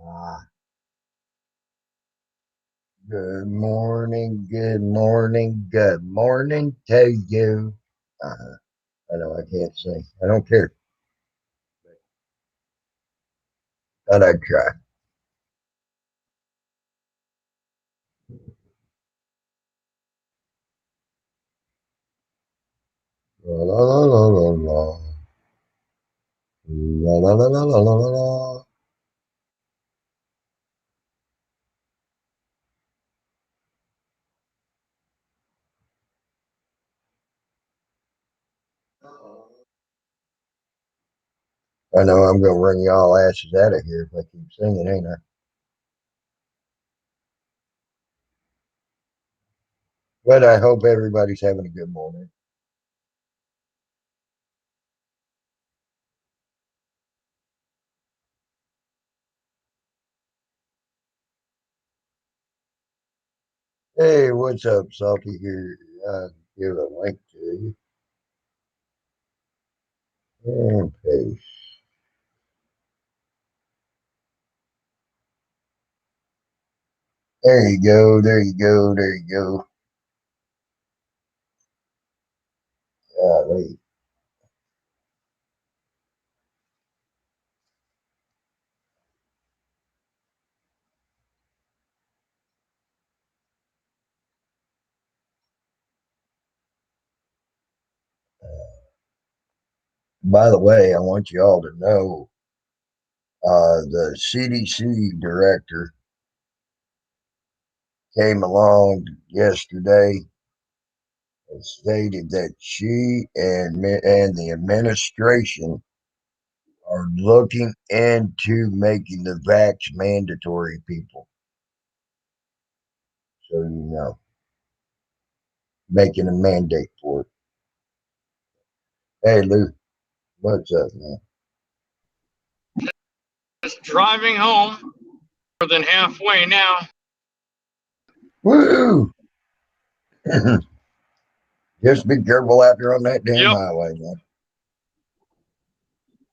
Ah, good morning, good morning, good morning to you. I know I can't sing. I don't care. Thought I'd try. La la la la la la. La la la la la la la la. I know I'm gonna run y'all asses out of here if I keep singing, ain't I? But I hope everybody's having a good morning. Hey, what's up, Salty? Here, give a link to you. And paste. There you go. There you go. There you go. Wait. By the way, I want you all to know the CDC director came along yesterday and stated that she and the administration are looking into making the vax mandatory, people. So you know, making a mandate for it. Hey, Lou, what's up, man? Just driving home, more than halfway now. Woo! Just be careful out there on that damn Yep. highway, man.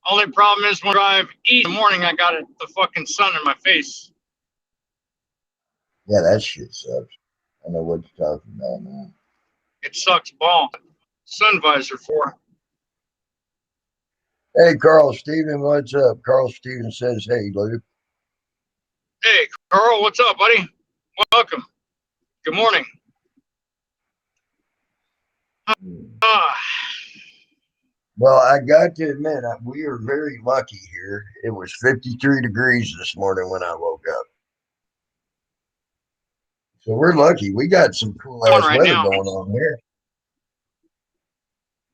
Only problem is when I drive east in the morning, I got the fucking sun in my face. Yeah, that shit sucks. I know what you're talking about, man. It sucks ball. Sun visor for. Hey, Carl Steven, what's up? Carl Steven says, hey, Lou. Hey, Carl, what's up, buddy? Welcome. Good morning. Uh, Well, I got to admit, we are very lucky here. It was 53 degrees this morning when I woke up. So we're lucky. We got some cool ass right weather now. going on here.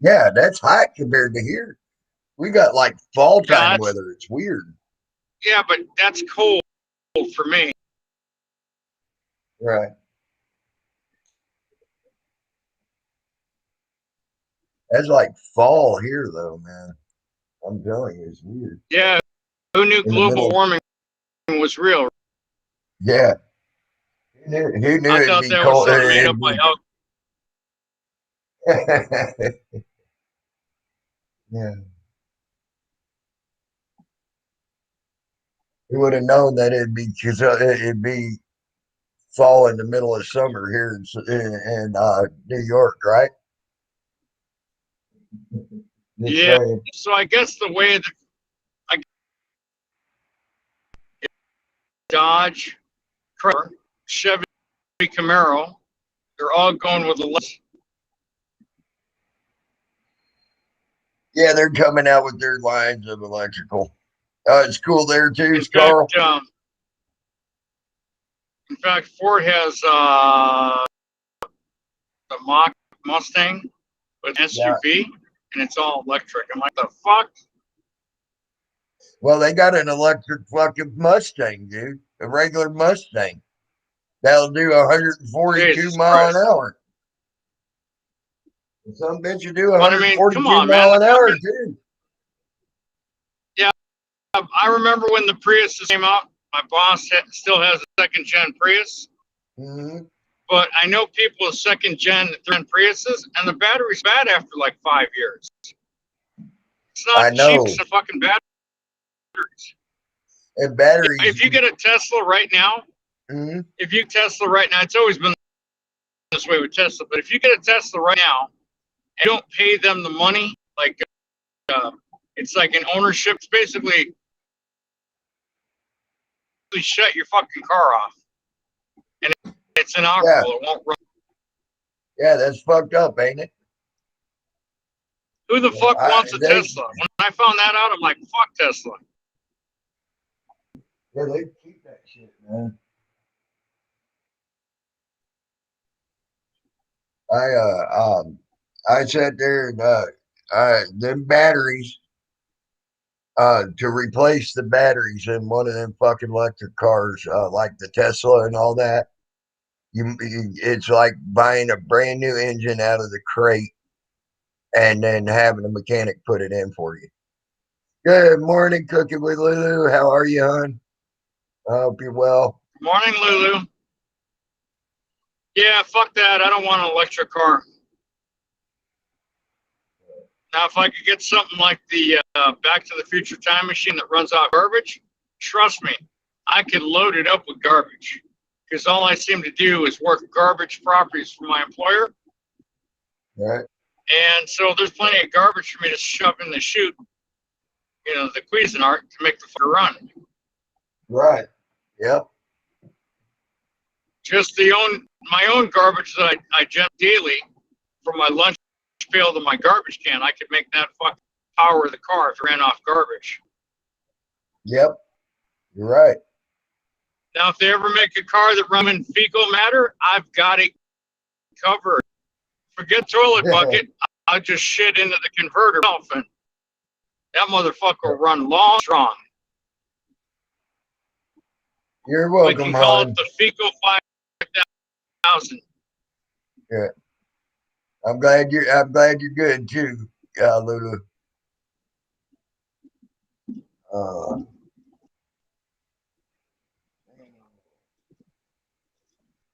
Yeah, that's hot compared to here. We got like fall time weather. It's weird. Yeah, but that's cold for me. Right. That's like fall here, though, man. I'm telling you, it's weird. Yeah, who knew In the global middle. warming was real? Yeah. Who knew I it'd thought be that was cold? something made up by Al. Yeah. Who would have known that it'd be fall in the middle of summer here in New York, right? Just Yeah, saying. so I guess the way that Dodge, Chrysler, Chevy Camaro, they're all going with the Yeah, they're coming out with their lines of electrical. It's cool there too, In Carl. fact, Ford has the Mach Mustang with SUV, and it's all electric. I'm like, the fuck? Well, they got an electric fucking Mustang, dude. A regular Mustang. That'll do 142 Jesus mile Christ. an hour. And some bitch will do But I mean, 142 come on, man. mile an hour too. Yeah, I remember when the Prius came out. My boss still has a second gen Prius. Mm-hmm. But I know people with second gen, third gen Priuses, and the battery's bad after like 5 years. It's I not cheap know. to fucking batteries. And batteries. If you get a Tesla right now, Mhm. if you Tesla right now, it's always been this way with Tesla. But if you get a Tesla right now and don't pay them the money, like it's like an ownership. It's basically shut your fucking car off, and it's inoperable. It won't run. Yeah, that's fucked up, ain't it? Who the fuck wants a Tesla? When I found that out, I'm like, fuck Tesla. Yeah, they keep that shit, man. I sat there and them batteries to replace the batteries in one of them fucking electric cars, like the Tesla and all that. It's like buying a brand new engine out of the crate and then having a mechanic put it in for you. Good morning, Cooking with Lulu. How are you, hon? I hope you're well. Morning, Lulu. Yeah, fuck that. I don't want an electric car. Now, if I could get something like the Back to the Future time machine that runs off garbage, trust me, I could load it up with garbage. Because all I seem to do is work garbage properties for my employer. Right. And so there's plenty of garbage for me to shove in the chute, you know, the Cuisinart to make the fucker run. Right. Yep. Just my own garbage that I generate daily from my lunch pail to my garbage can, I could make that fucking power the car if it ran off garbage. Yep. You're right. Now, if they ever make a car that runs in fecal matter, I've got it covered. Forget toilet bucket. I'll just shit into the converter and that motherfucker will run long strong. You're welcome, We can call hon. it the fecal 5000. Yeah. I'm glad you're good too, Lulu.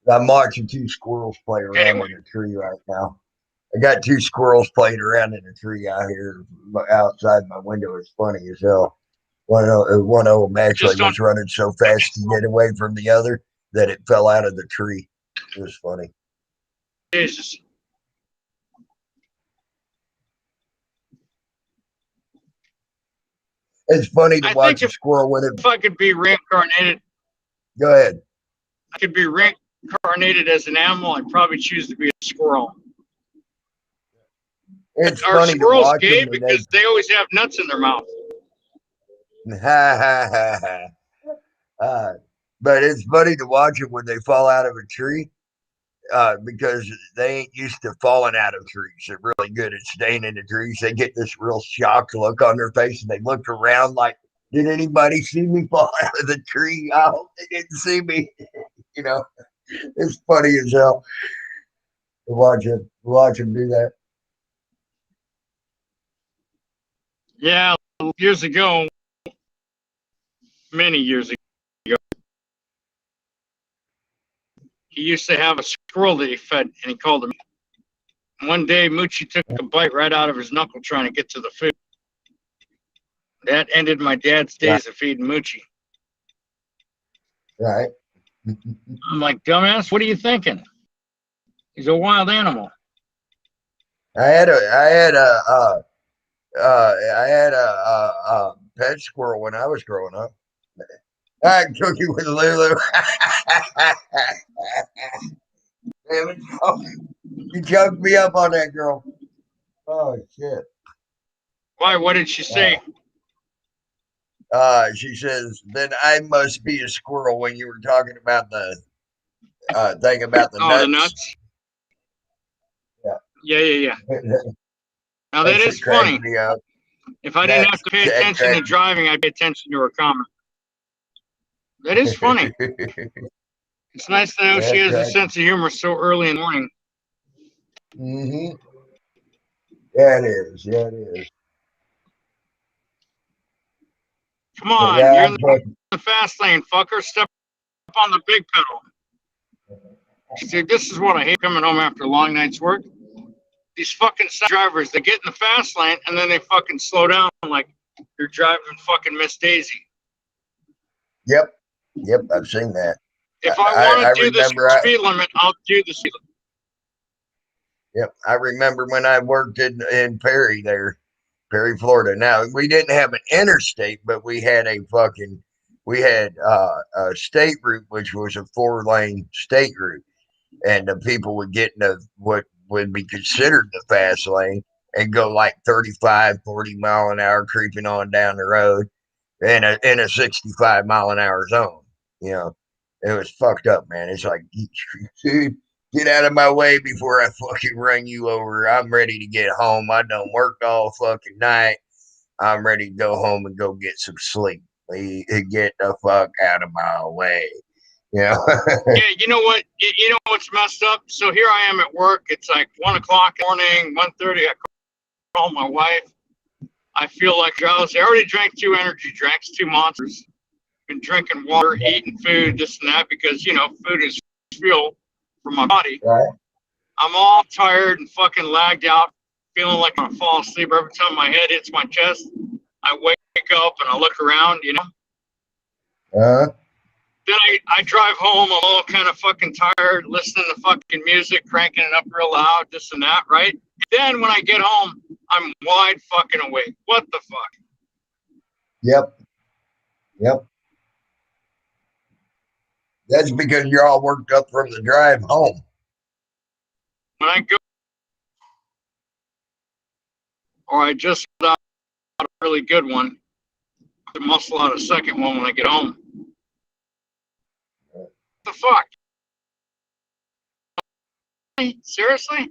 I'm watching two squirrels play around in a tree right now. I got two squirrels playing around in a tree out here outside my window. It's funny as hell. One of them actually was running so fast to get away from the other that it fell out of the tree. It was funny. Jesus. It's funny to watch a squirrel with it. If I could be reincarnated. Go ahead. I could be reincarnated as an animal. I'd probably choose to be a squirrel. It's funny to watch gay because they always have nuts in their mouth. But it's funny to watch them when they fall out of a tree because they ain't used to falling out of trees. They're really good at staying in the trees. They get this real shocked look on their face and they look around like, did anybody see me fall out of the tree? I hope they didn't see me. You know, it's funny as hell to watch them do that. Yeah, years ago, many years ago, he used to have a squirrel that he fed, and he called him. One day, Moochie took a bite right out of his knuckle trying to get to the food. That ended my dad's days of feeding Moochie. Right. I'm like, dumbass, what are you thinking? He's a wild animal. I had a pet squirrel when I was growing up. I had Cookie with Lulu. Damn it. Oh, you choked me up on that girl. Oh, shit. Why? What did she say? She says, then I must be a squirrel when you were talking about the thing about the nuts. The nuts? Yeah. Now, that is funny. If I didn't have to pay attention to driving, I'd pay attention to her comment. That is funny. It's nice to know she has a sense of humor so early in the morning. Mm-hmm. Yeah, it is. Come on, you're in the fast lane, fucker. Step up on the big pedal. See, this is what I hate coming home after a long night's work. These fucking drivers, they get in the fast lane and then they fucking slow down like you're driving fucking Miss Daisy. Yep. Yep. I've seen that. If I want to do the speed limit, I'll do the speed limit. Yep. I remember when I worked in Perry, Florida. Now, we didn't have an interstate, but we had a state route, which was a 4-lane state route. And the people would get into what would be considered the fast lane and go like 35, 40 mile an hour creeping on down the road in a 65 mile an hour zone. You know, it was fucked up, man. It's like, dude, get out of my way before I fucking run you over. I'm ready to get home. I done worked all fucking night. I'm ready to go home and go get some sleep. Get the fuck out of my way. Yeah. Yeah, you know what? You know what's messed up? So here I am at work. It's like 1 o'clock in the morning, 1:30. I call my wife. I feel like drowsy. I already drank 2 energy drinks, 2 monsters. Been drinking water, eating food, this and that, because, food is fuel for my body. Right. I'm all tired and fucking lagged out, feeling like I'm going to fall asleep. Every time my head hits my chest, I wake up and I look around, Then I drive home. I'm all kind of fucking tired, listening to fucking music, cranking it up real loud, this and that, right? Then when I get home, I'm wide fucking awake. What the fuck? Yep. That's because you're all worked up from the drive home. When I go, or I just got a really good one, I muscle out a second one when I get home. What the fuck? Seriously?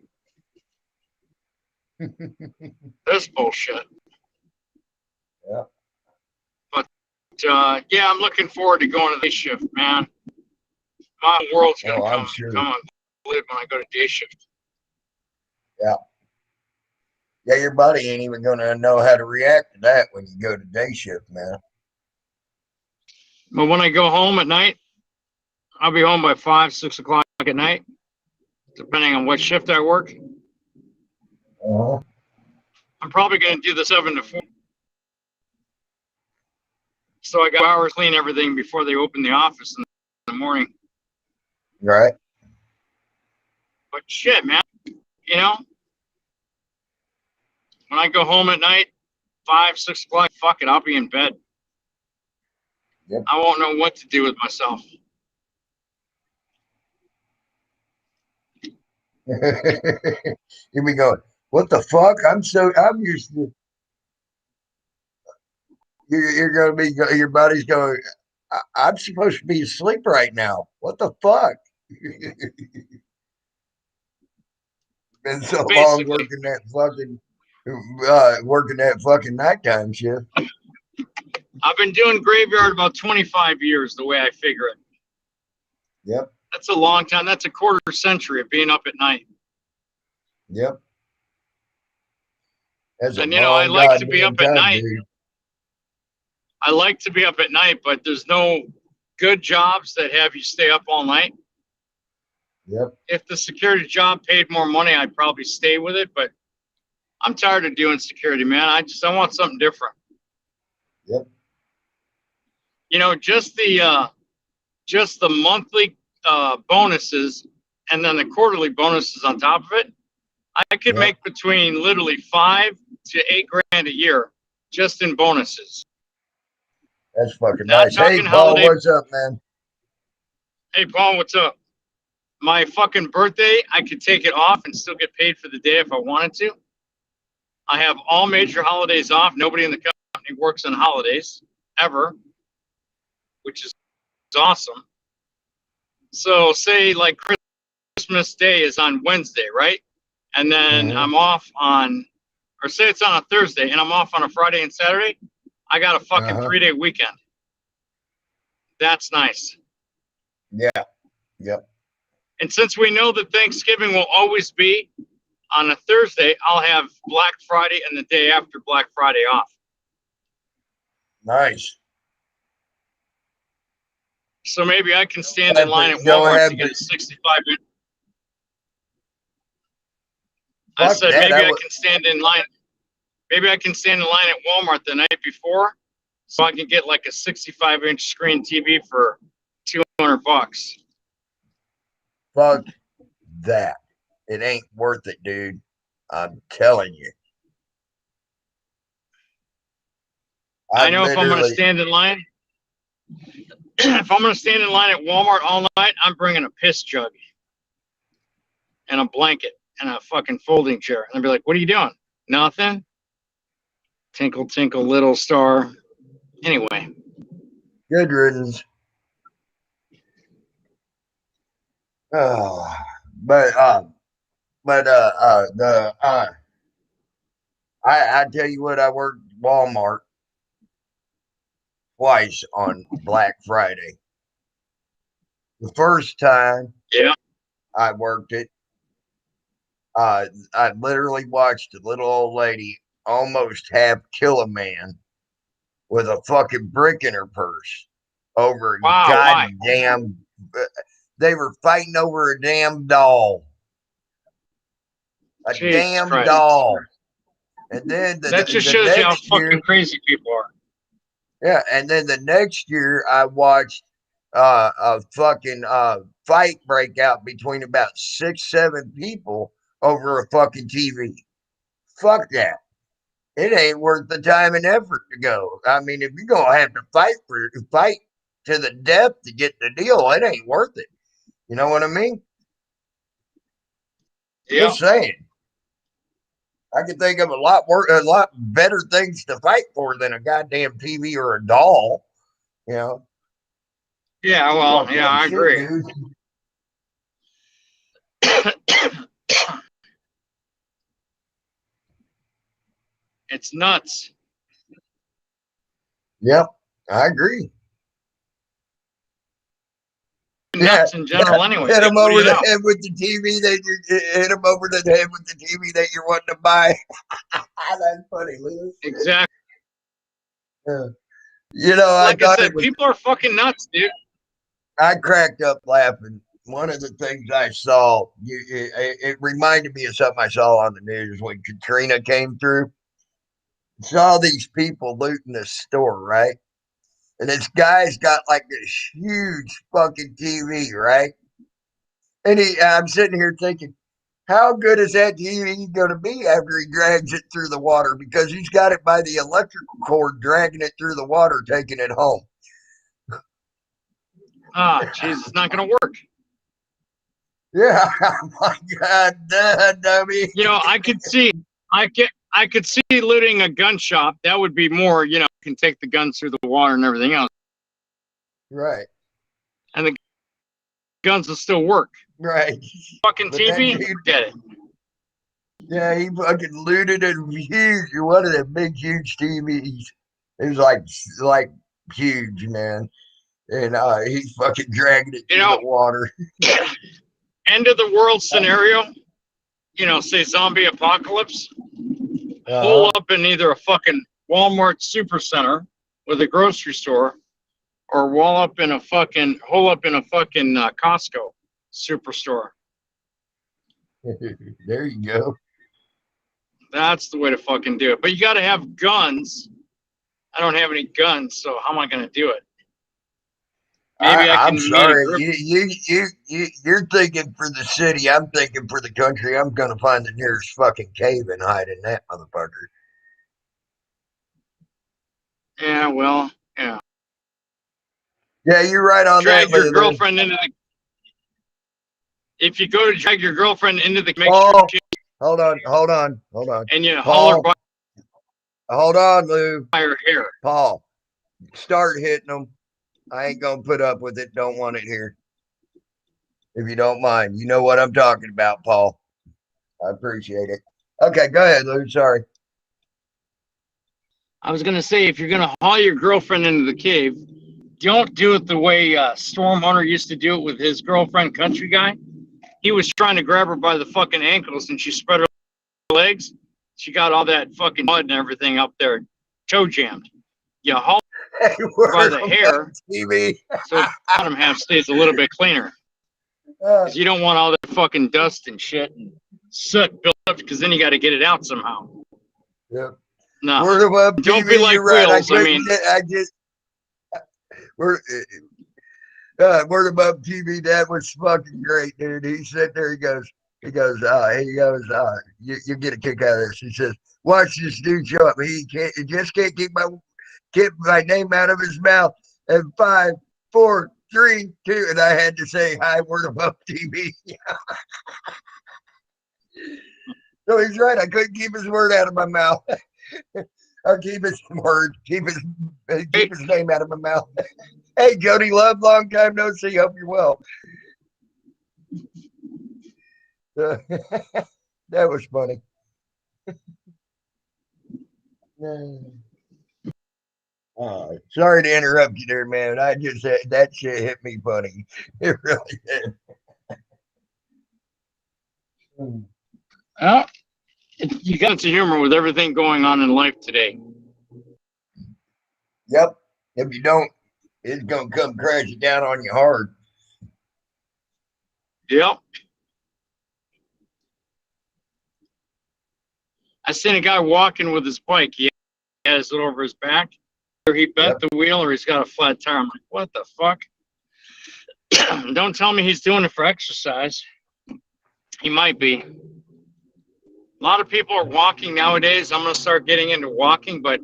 This bullshit. Yeah. But yeah, I'm looking forward to going to day shift, man. My world's gonna come on live when I go to day shift. Yeah. Yeah, your body ain't even gonna know how to react to that when you go to day shift, man. But when I go home at night, I'll be home by 5, 6 o'clock at night, depending on what shift I work. Uh-huh. I'm probably going to do the 7 to 4. So I got hours to clean everything before they open the office in the morning. Right. But shit, man, when I go home at night, 5, 6 o'clock, fuck it, I'll be in bed. Yep. I won't know what to do with myself. You'll be going, what the fuck? I'm used to. You're going to be, your body's going, I'm supposed to be asleep right now. What the fuck? Been so long working that fucking nighttime shift. I've been doing graveyard about 25 years, the way I figure it. Yep. That's a long time. That's a quarter century of being up at night. Yep. And I like to be up at night. Dude. I like to be up at night, but there's no good jobs that have you stay up all night. Yep. If the security job paid more money, I'd probably stay with it, but I'm tired of doing security, man. I want something different. Yep. Just the monthly bonuses and then the quarterly bonuses on top of it, I could make between literally 5 to 8 grand a year just in bonuses. That's fucking nice. Hey, Paul, what's up, man? Hey, Paul, what's up? My fucking birthday, I could take it off and still get paid for the day if I wanted to. I have all major holidays off. Nobody in the company works on holidays ever, which is awesome. So say like Christmas Day is on Wednesday, right? And then I'm off or say it's on a Thursday and I'm off on a Friday and Saturday. I got a fucking 3-day weekend. That's nice. Yeah. Yep. And since we know that Thanksgiving will always be on a Thursday, I'll have Black Friday and the day after Black Friday off. Nice. So maybe I can stand in line at Walmart to get a 65 inch. I said maybe I can stand in line. Maybe I can stand in line at Walmart the night before so I can get like a 65-inch screen TV for $200. Fuck that. It ain't worth it, dude. I'm telling you. I know if I'm going to stand in line, if I'm going to stand in line at Walmart all night, I'm bringing a piss jug and a blanket and a fucking folding chair. And I'll be like, what are you doing? Nothing. Tinkle, tinkle, little star. Anyway. Good riddance. I tell you what, I worked Walmart twice on Black Friday. The first time I worked it, I literally watched a little old lady almost half kill a man with a fucking brick in her purse over goddamn. They were fighting over a damn doll. Jesus Christ. Doll. And then that just shows you how fucking crazy people are. Yeah, and then the next year I watched a fucking fight break out between about 6-7 people over a fucking TV. Fuck that. It ain't worth the time and effort to go. I mean, if you're gonna have to fight to the death to get the deal, it ain't worth it. You know what I mean? Yeah. Just saying. I can think of a lot better things to fight for than a goddamn TV or a doll. You know? Yeah, well, yeah, I agree. It's nuts. Yep, I agree. Nuts in general, anyway. Hit them over the head with the TV that you hit them over the head with the TV that you're wanting to buy. That's funny, Lewis. Exactly. You know, like I said, people are fucking nuts, dude. I cracked up laughing. One of the things I saw, it reminded me of something I saw on the news when Katrina came through. Saw these people looting this store, right? And this guy's got like this huge fucking TV, right? And I'm sitting here thinking, how good is that TV going to be after he drags it through the water? Because he's got it by the electrical cord, dragging it through the water, taking it home. Ah, jeez, it's not going to work. Yeah, my God, dummy. You know, I could see looting a gun shop. That would be more, you know, you can take the guns through the water and everything else. Right. And the guns will still work. Right. Fucking but TV, forget it. Yeah, he fucking looted a huge, one of them big, huge TVs. It was like huge, man. And he's fucking dragging it through the water. End of the world scenario, you know, say zombie apocalypse. Hole up in either a fucking Walmart supercenter with a grocery store, or hole up in a fucking Costco superstore. There you go. That's the way to fucking do it. But you got to have guns. I don't have any guns, so how am I going to do it? Maybe I'm sorry. You're thinking for the city. I'm thinking for the country. I'm going to find the nearest fucking cave and hide in that motherfucker. Yeah, well, yeah. Yeah, you're right on drag that. Your girlfriend into the. If you go to drag your girlfriend into the. Hold on. And you haul her by. Hold on, Lou. By her hair. Paul, start hitting them. I ain't gonna put up with it. Don't want it here. If you don't mind. You know what I'm talking about, Paul. I appreciate it. Okay, go ahead, Lou. Sorry. I was gonna say, if you're gonna haul your girlfriend into the cave, don't do it the way Storm Hunter used to do it with his girlfriend, Country Guy. He was trying to grab her by the fucking ankles, and she spread her legs. She got all that fucking mud and everything up there, toe jammed. You haul by the hair, so the bottom half stays a little bit cleaner. Because you don't want all that fucking dust and shit and soot built up, because then you got to get it out somehow. Yep. No. Word of Up TV, don't be like you're right. Wheels. Word of Up TV, that was fucking great, dude. He sat there, you get a kick out of this. He says, watch this dude show up. He just can't keep my name out of his mouth. And 5, 4, 3, 2, and I had to say, hi, Word of Up TV. So he's right. I couldn't keep his word out of my mouth. Or keep his name out of my mouth. Hey, Jody Love, long time no see. Hope you're well. That was funny. Sorry to interrupt you there, man. I just that shit hit me funny. It really did. Well, you got to humor with everything going on in life today. Yep. If you don't, it's gonna come crashing down on you hard. Yep. I seen a guy walking with his bike. He had his over his back. Or he bent the wheel or he's got a flat tire. I'm like, what the fuck? Don't tell me he's doing it for exercise. He might be. A lot of people are walking nowadays. I'm going to start getting into walking, but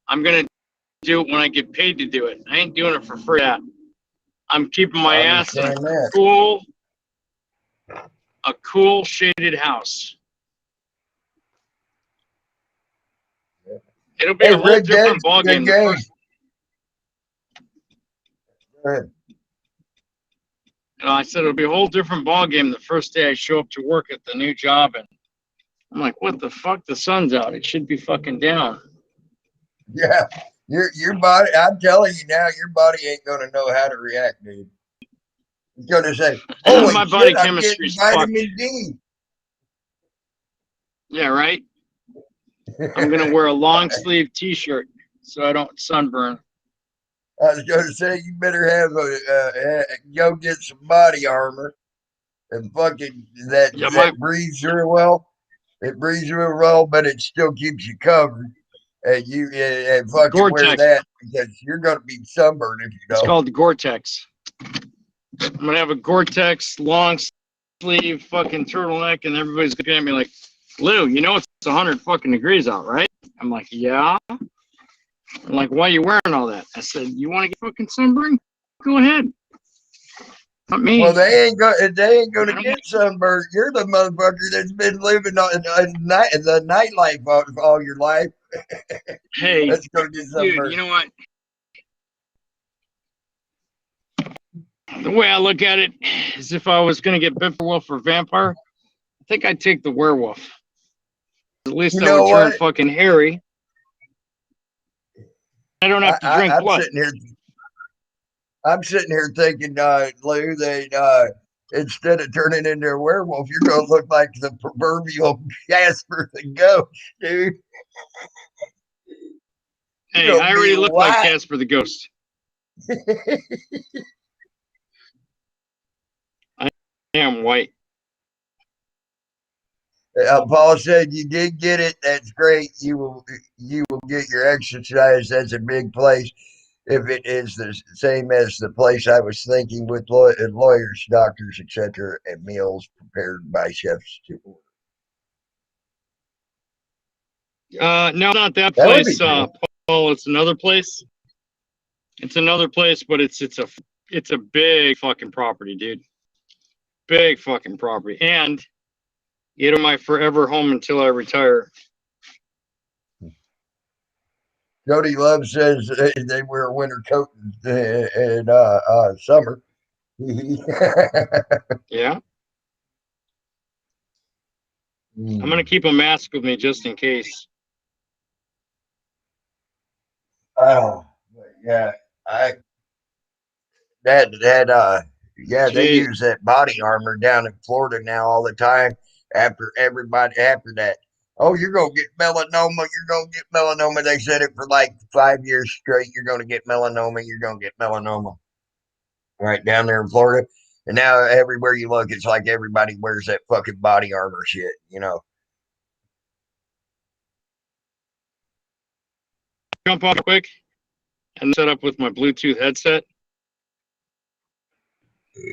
I'm going to do it when I get paid to do it. I ain't doing it for free. I'm keeping my ass in a cool shaded house. It'll be a whole different ballgame. I said it'll be a whole different ballgame the first day I show up to work at the new job, and I'm like, what the fuck? The sun's out. It should be fucking down. Yeah, your body. I'm telling you now, your body ain't gonna know how to react, dude. It's gonna say, "Holy my shit, body I'm chemistry's getting vitamin D." Yeah, right. I'm gonna wear a long sleeve T-shirt so I don't sunburn. I was gonna say you better have go get some body armor and fucking that breathes real well. It breathes real well, but it still keeps you covered. And you and fucking Gore-Tex. Wear that because you're gonna be sunburned if you don't. It's called Gore-Tex. I'm gonna have a Gore-Tex long sleeve fucking turtleneck, and everybody's looking at me like, Lou, you know it's 100 fucking degrees out, right? I'm like, yeah. I'm like, why are you wearing all that? I said, you want to get fucking sunburned? Go ahead. Not me. Well, they ain't gonna get sunburned. You're the motherfucker that's been living the nightlife all your life. Hey, let's go get sunburned. Dude, you know what? The way I look at it is if I was gonna get bit for wolf or vampire, I think I'd take the werewolf. At least I would turn fucking hairy. I don't have to drink blood. I'm sitting here thinking, Lou, that instead of turning into a werewolf, you're going to look like the proverbial Casper the Ghost, dude. Hey, I already look like Casper the Ghost. I am white. Paul said you did get it. That's great. You will get your exercise. That's a big place. If it is the same as the place I was thinking with lawyers, doctors, etc., and meals prepared by chefs to order. No, not that place, Paul. It's another place. It's another place, but it's a big fucking property, dude. Big fucking property, and it'll my forever home until I retire. Jody Love says they wear a winter coat in summer. Yeah. I'm gonna keep a mask with me just in case. Oh, yeah. They use that body armor down in Florida now all the time. After that. Oh, you're going to get melanoma. You're going to get melanoma. They said it for like 5 years straight. You're going to get melanoma. You're going to get melanoma. Right down there in Florida. And now everywhere you look, it's like everybody wears that fucking body armor shit, you know. jump off quick and set up with my Bluetooth headset,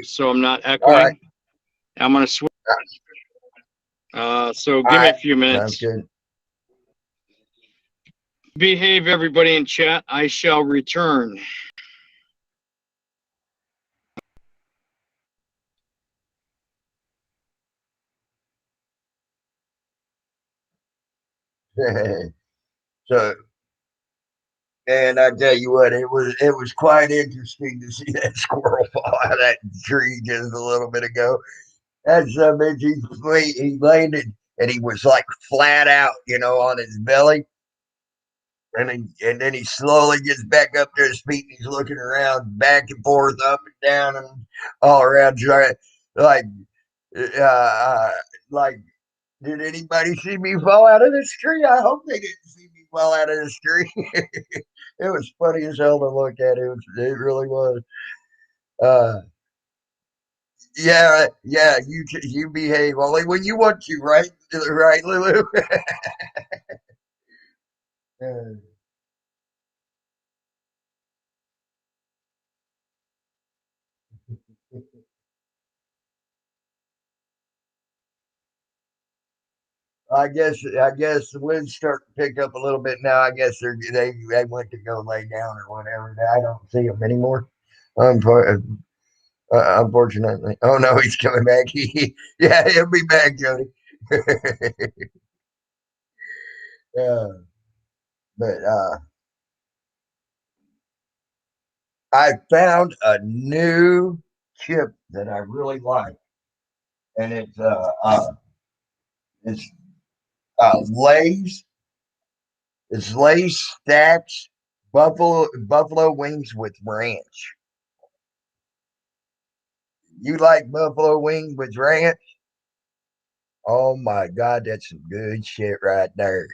so I'm not echoing. Right. I'm gonna switch. So give me a few minutes. Sounds good. Behave, everybody in chat. I shall return. So, and I tell you what, it was quite interesting to see that squirrel fall out of that tree just a little bit ago. That son bitch, he landed and he was like flat out, on his belly. And then he slowly gets back up to his feet and he's looking around back and forth, up and down and all around trying like like did anybody see me fall out of this tree? I hope they didn't see me fall out of this tree. It was funny as hell to look at. It really was. Yeah, you behave only when you want to, right? Right, Lulu? I guess the winds start to pick up a little bit now. I guess they went to go lay down or whatever. I don't see them anymore. Unfortunately. Oh no, he's coming back. Yeah, he'll be back, Jody. Yeah, but I found a new chip that I really like, and it's Lay's. It's Lay's Stacks buffalo wings with ranch. You like buffalo wings with ranch? Oh my God, that's some good shit right there.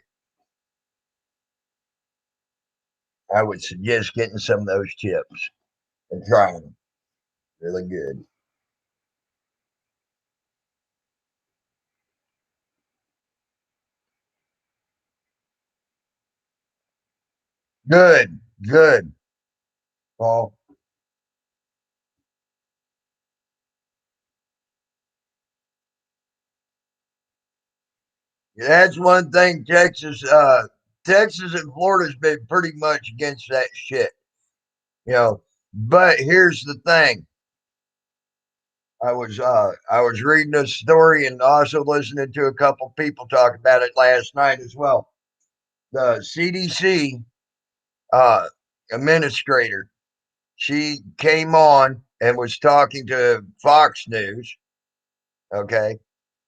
I would suggest getting some of those chips and trying them. Really good. Good, Paul. That's one thing Texas and Florida's been pretty much against that shit. But here's the thing. I was reading a story and also listening to a couple people talk about it last night as well. The CDC administrator, she came on and was talking to Fox News, okay,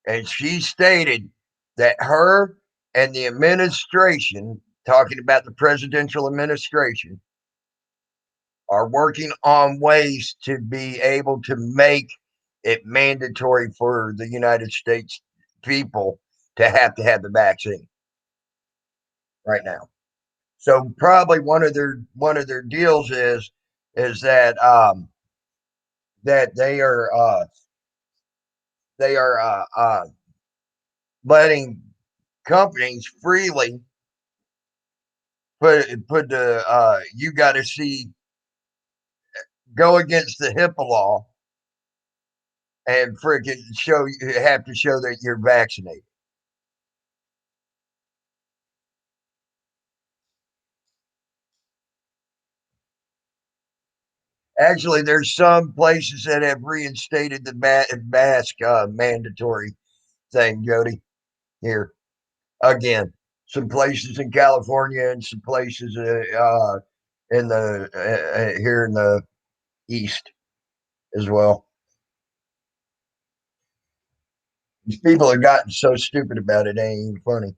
and she stated that her and the administration, talking about the presidential administration, are working on ways to be able to make it mandatory for the United States people to have the vaccine right now. So probably one of their deals is that that they are letting companies freely put the you got to see go against the HIPAA law and freaking have to show that you're vaccinated. Actually, there's some places that have reinstated the mask mandatory thing, Jody. Here again, some places in California and some places in the here in the east as well. These people have gotten so stupid about it, ain't even funny.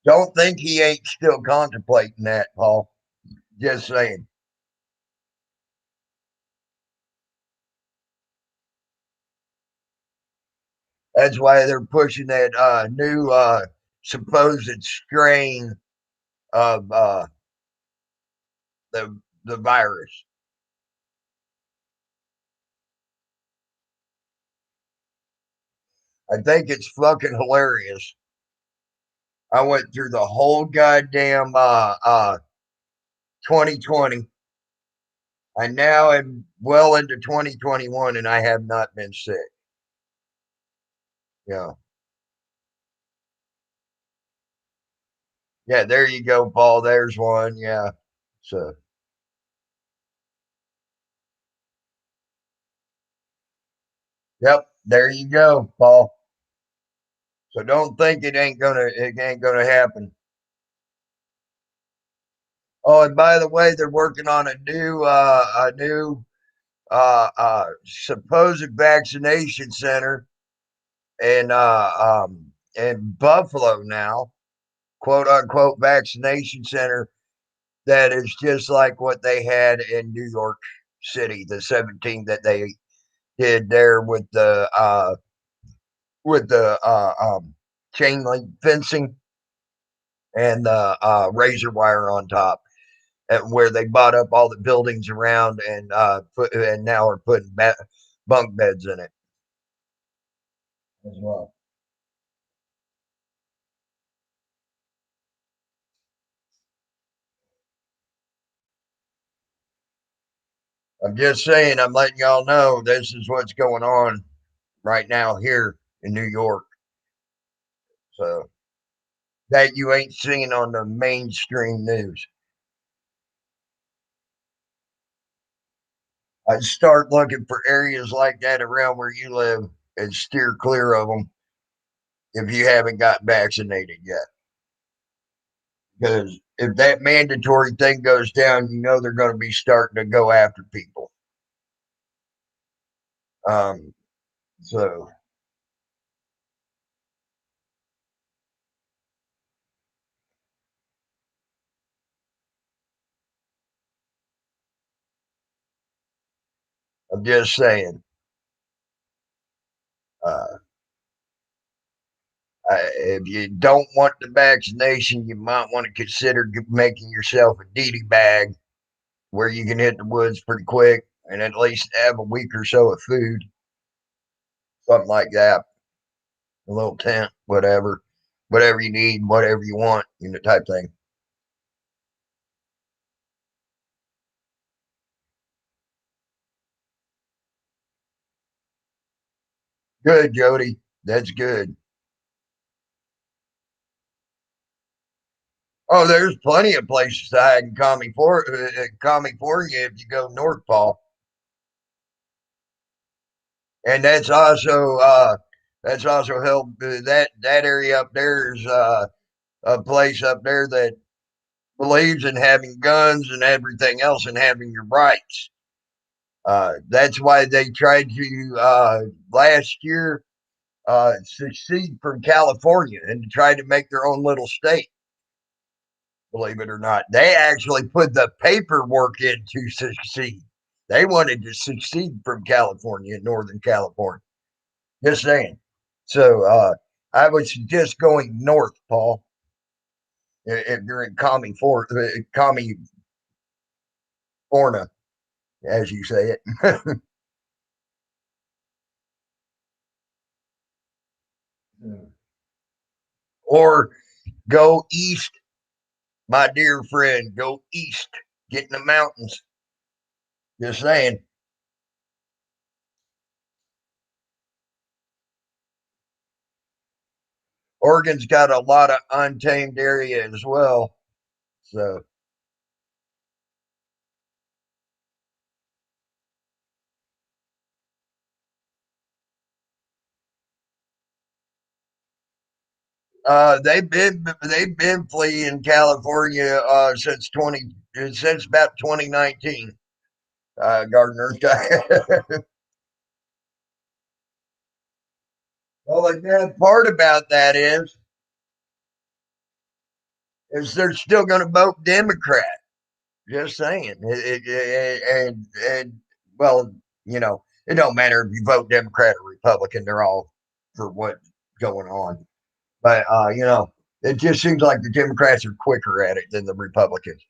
Don't think he ain't still contemplating that, Paul. Just saying. That's why they're pushing that new supposed strain of the virus. I think it's fucking hilarious. I went through the whole goddamn 2020. I now am well into 2021 and I have not been sick. Yeah. Yeah, there you go, Paul. There's one. Yeah. So yep, there you go, Paul. So don't think it ain't gonna happen. Oh, and by the way, they're working on a new supposed vaccination center in Buffalo now, quote unquote vaccination center that is just like what they had in New York City, the 17 that they did there with the chain link fencing and the razor wire on top, and where they bought up all the buildings around and now are putting bunk beds in it as well. I'm just saying, I'm letting y'all know this is what's going on right now here in New York. So that you ain't seeing on the mainstream news. I'd start looking for areas like that around where you live and steer clear of them if you haven't got vaccinated yet. Because if that mandatory thing goes down, you know they're going to be starting to go after people. Um, so I'm just saying, uh, if you don't want the vaccination, you might want to consider making yourself a DD bag where you can hit the woods pretty quick and at least have a week or so of food, something like that. A little tent, whatever you need, whatever you want, type thing. Good, Jody. That's good. Oh, there's plenty of places to hide in California if you go north, Paul. And that's also helped. That area up there is a place up there that believes in having guns and everything else and having your rights. That's why they tried to last year secede from California and try to make their own little state. Believe it or not, they actually put the paperwork in to succeed. They wanted to succeed from California, Northern California. Just saying. So I would suggest going north, Paul, if you're in California, as you say it. Or go east, my dear friend. Go east. Get in the mountains. Just saying. Oregon's got a lot of untamed area as well. So they've been fleeing California since about 2019. Gardner. Well, the bad part about that is they're still going to vote Democrat. Just saying, and well, it don't matter if you vote Democrat or Republican; they're all for what's going on. But it just seems like the Democrats are quicker at it than the Republicans.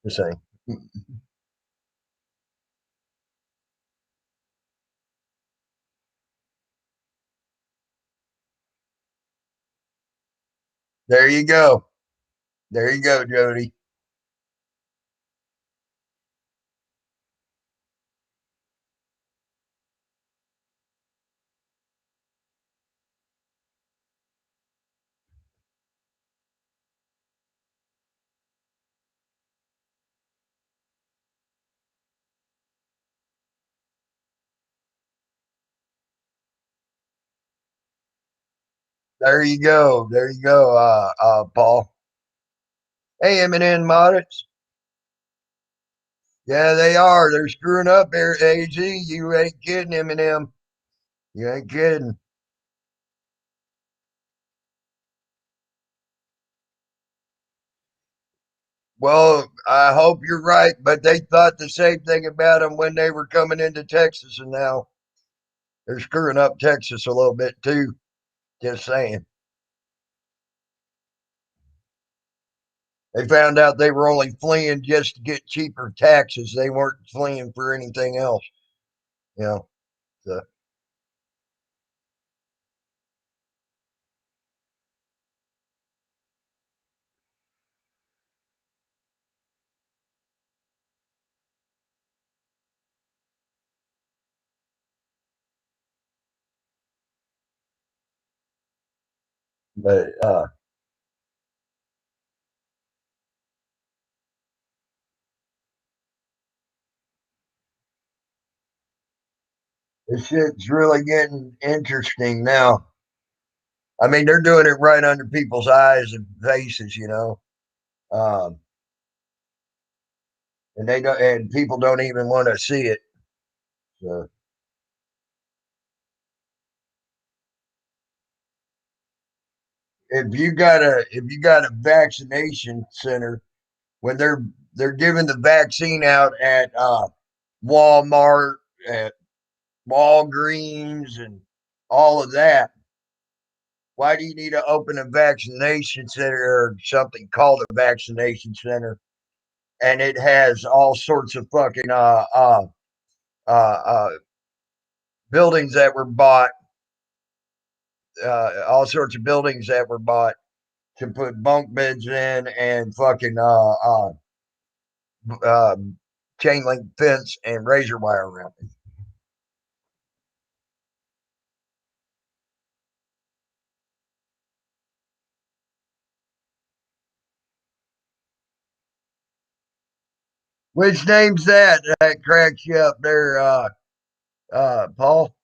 The same. There you go. There you go, Jody. There you go. There you go, Paul. Hey, M&N Moddits. Yeah, they are. They're screwing up there, AG. You ain't kidding, Eminem. You ain't kidding. Well, I hope you're right, but they thought the same thing about them when they were coming into Texas, and now they're screwing up Texas a little bit too. Just saying. They found out they were only fleeing just to get cheaper taxes. They weren't fleeing for anything else. You know, so, but this shit's really getting interesting now. I mean, they're doing it right under people's eyes and faces, um, and they don't, and people don't even want to see it. So if you got a vaccination center when they're giving the vaccine out at Walmart, at Walgreens, and all of that, why do you need to open a vaccination center or something called a vaccination center? And it has all sorts of fucking uh, uh, buildings that were bought, all sorts of buildings that were bought to put bunk beds in and fucking uh, chain link fence and razor wire around it. Which name's that cracks you up there, Paul?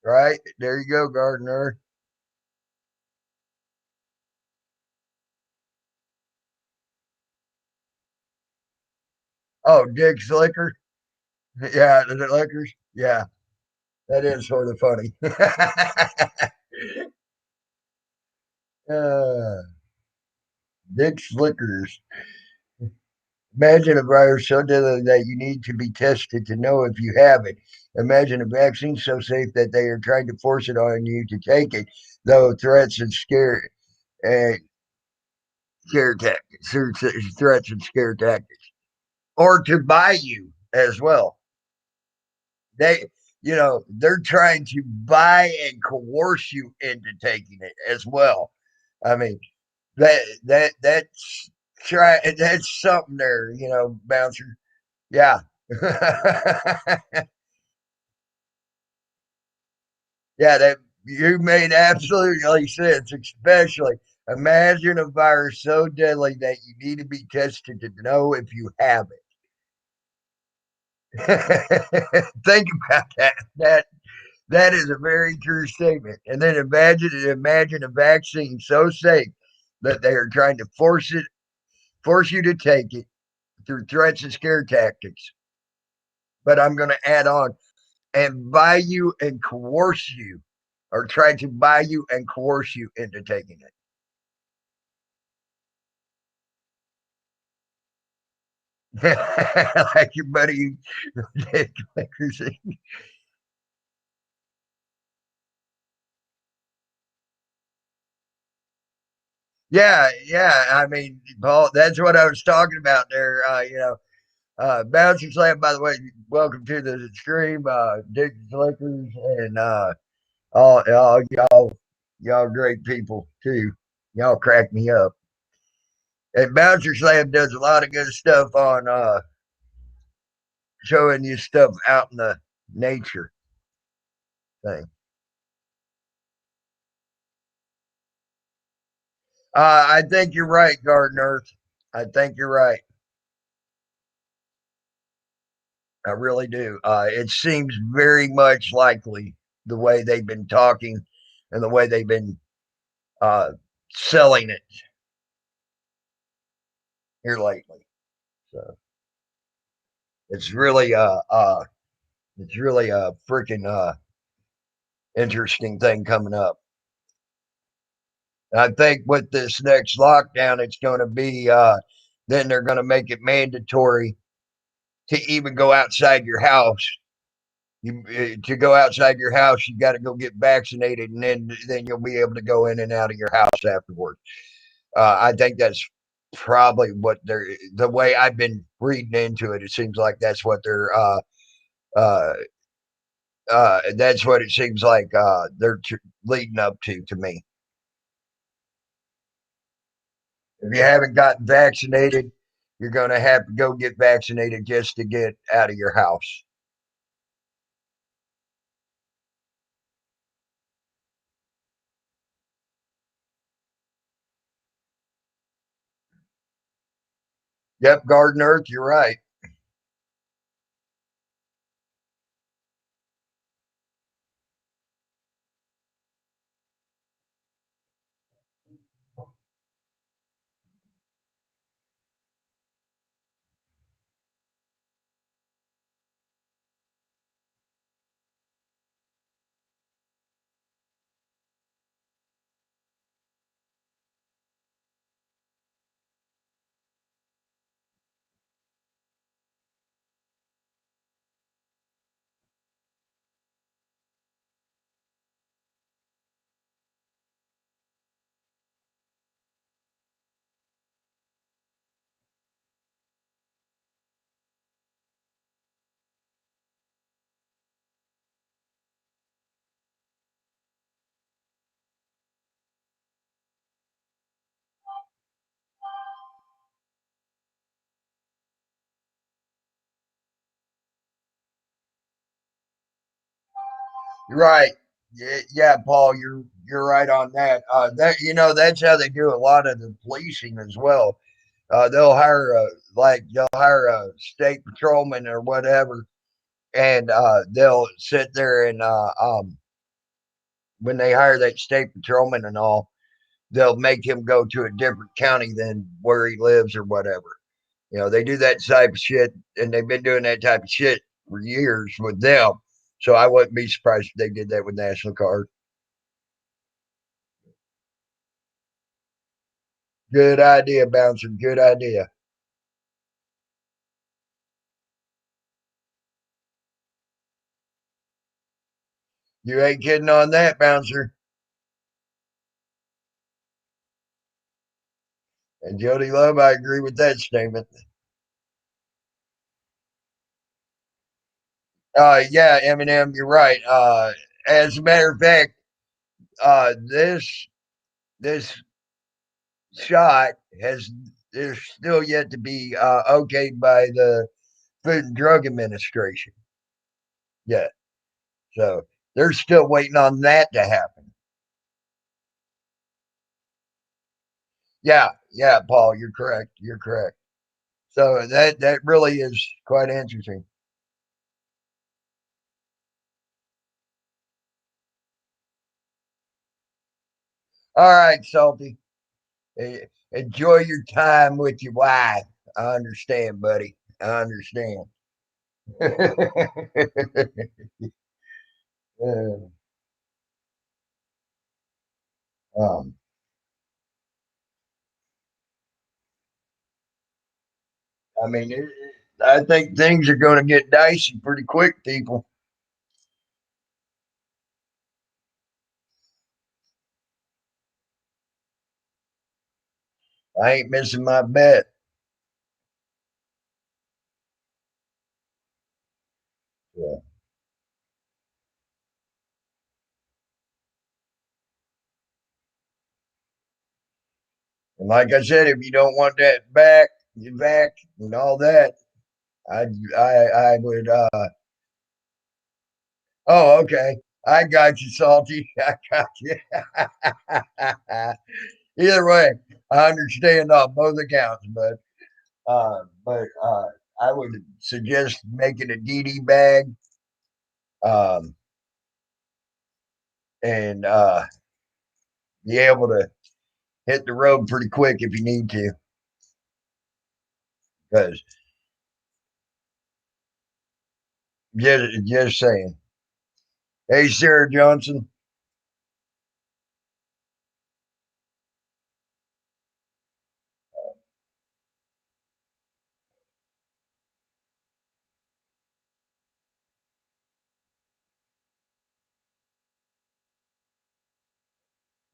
Right there you go, Gardner. Oh, Dick's Liquor. Yeah, the Liquors. Yeah, that is sort of funny. uh, Dick's Liquors. Imagine a virus so deadly that you need to be tested to know if you have it. Imagine a vaccine so safe that they are trying to force it on you to take it, though threats and and scare tactics, threats and scare tactics, or to buy you as well. They, they're trying to buy and coerce you into taking it as well. I mean, that's something there, bouncer. Yeah. Yeah, that you made absolutely sense, especially imagine a virus so deadly that you need to be tested to know if you have it. Think about that. That is a very true statement. And then imagine a vaccine so safe that they are trying to force you to take it through threats and scare tactics. But I'm going to add on and buy you and coerce you, or try to buy you and coerce you into taking it. Like your buddy Dick Dickerson. Yeah, yeah. I mean, Paul, that's what I was talking about there. Bouncer Slam, by the way, welcome to the stream, Dick Liquors, and all y'all great people too. Y'all crack me up. And Bouncer Slam does a lot of good stuff on showing you stuff out in the nature thing. I think you're right, Garden Earth. I think you're right. I really do. It seems very much likely the way they've been talking and the way they've been uh, selling it here lately. So it's really a freaking interesting thing coming up. And I think with this next lockdown, it's going to be then they're going to make it mandatory to even go outside your house. To go outside your house, you got to go get vaccinated, and then you'll be able to go in and out of your house afterwards. I think that's probably what they're the way I've been reading into it. It seems like that's what they're uh, that's what it seems like they're leading up to me. If you haven't gotten vaccinated, you're going to have to go get vaccinated just to get out of your house. Yep, Garden Earth, you're right. You're right. Yeah, Paul, you're right on that. That's how they do a lot of the policing as well. They'll hire a state patrolman or whatever, and they'll sit there and when they hire that state patrolman and all, they'll make him go to a different county than where he lives or whatever. They do that type of shit, and they've been doing that type of shit for years with them. So I wouldn't be surprised if they did that with National Guard. Good idea, Bouncer. Good idea. You ain't kidding on that, Bouncer. And Jody Love, I agree with that statement. Yeah, Eminem, you're right. As a matter of fact, this shot has is still yet to be okayed by the Food and Drug Administration. Yeah, so they're still waiting on that to happen. Yeah, yeah, Paul, you're correct. You're correct. So that really is quite interesting. All right, Salty. Enjoy your time with your wife. I understand, buddy. I understand. um, I mean, I think things are going to get dicey pretty quick, people. I ain't missing my bet. Yeah. And like I said, if you don't want that back, and all that, I would. Oh, okay. I got you, Salty. I got you. Either way, I understand on both accounts, but I would suggest making a DD bag, um, and be able to hit the road pretty quick if you need to. Because just saying. Hey, Sarah Johnson.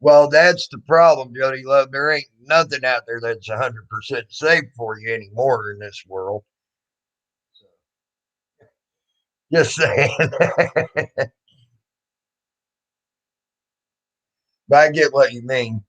Well, that's the problem, Jody Love. There ain't nothing out there that's 100% safe for you anymore in this world. Just saying. But I get what you mean.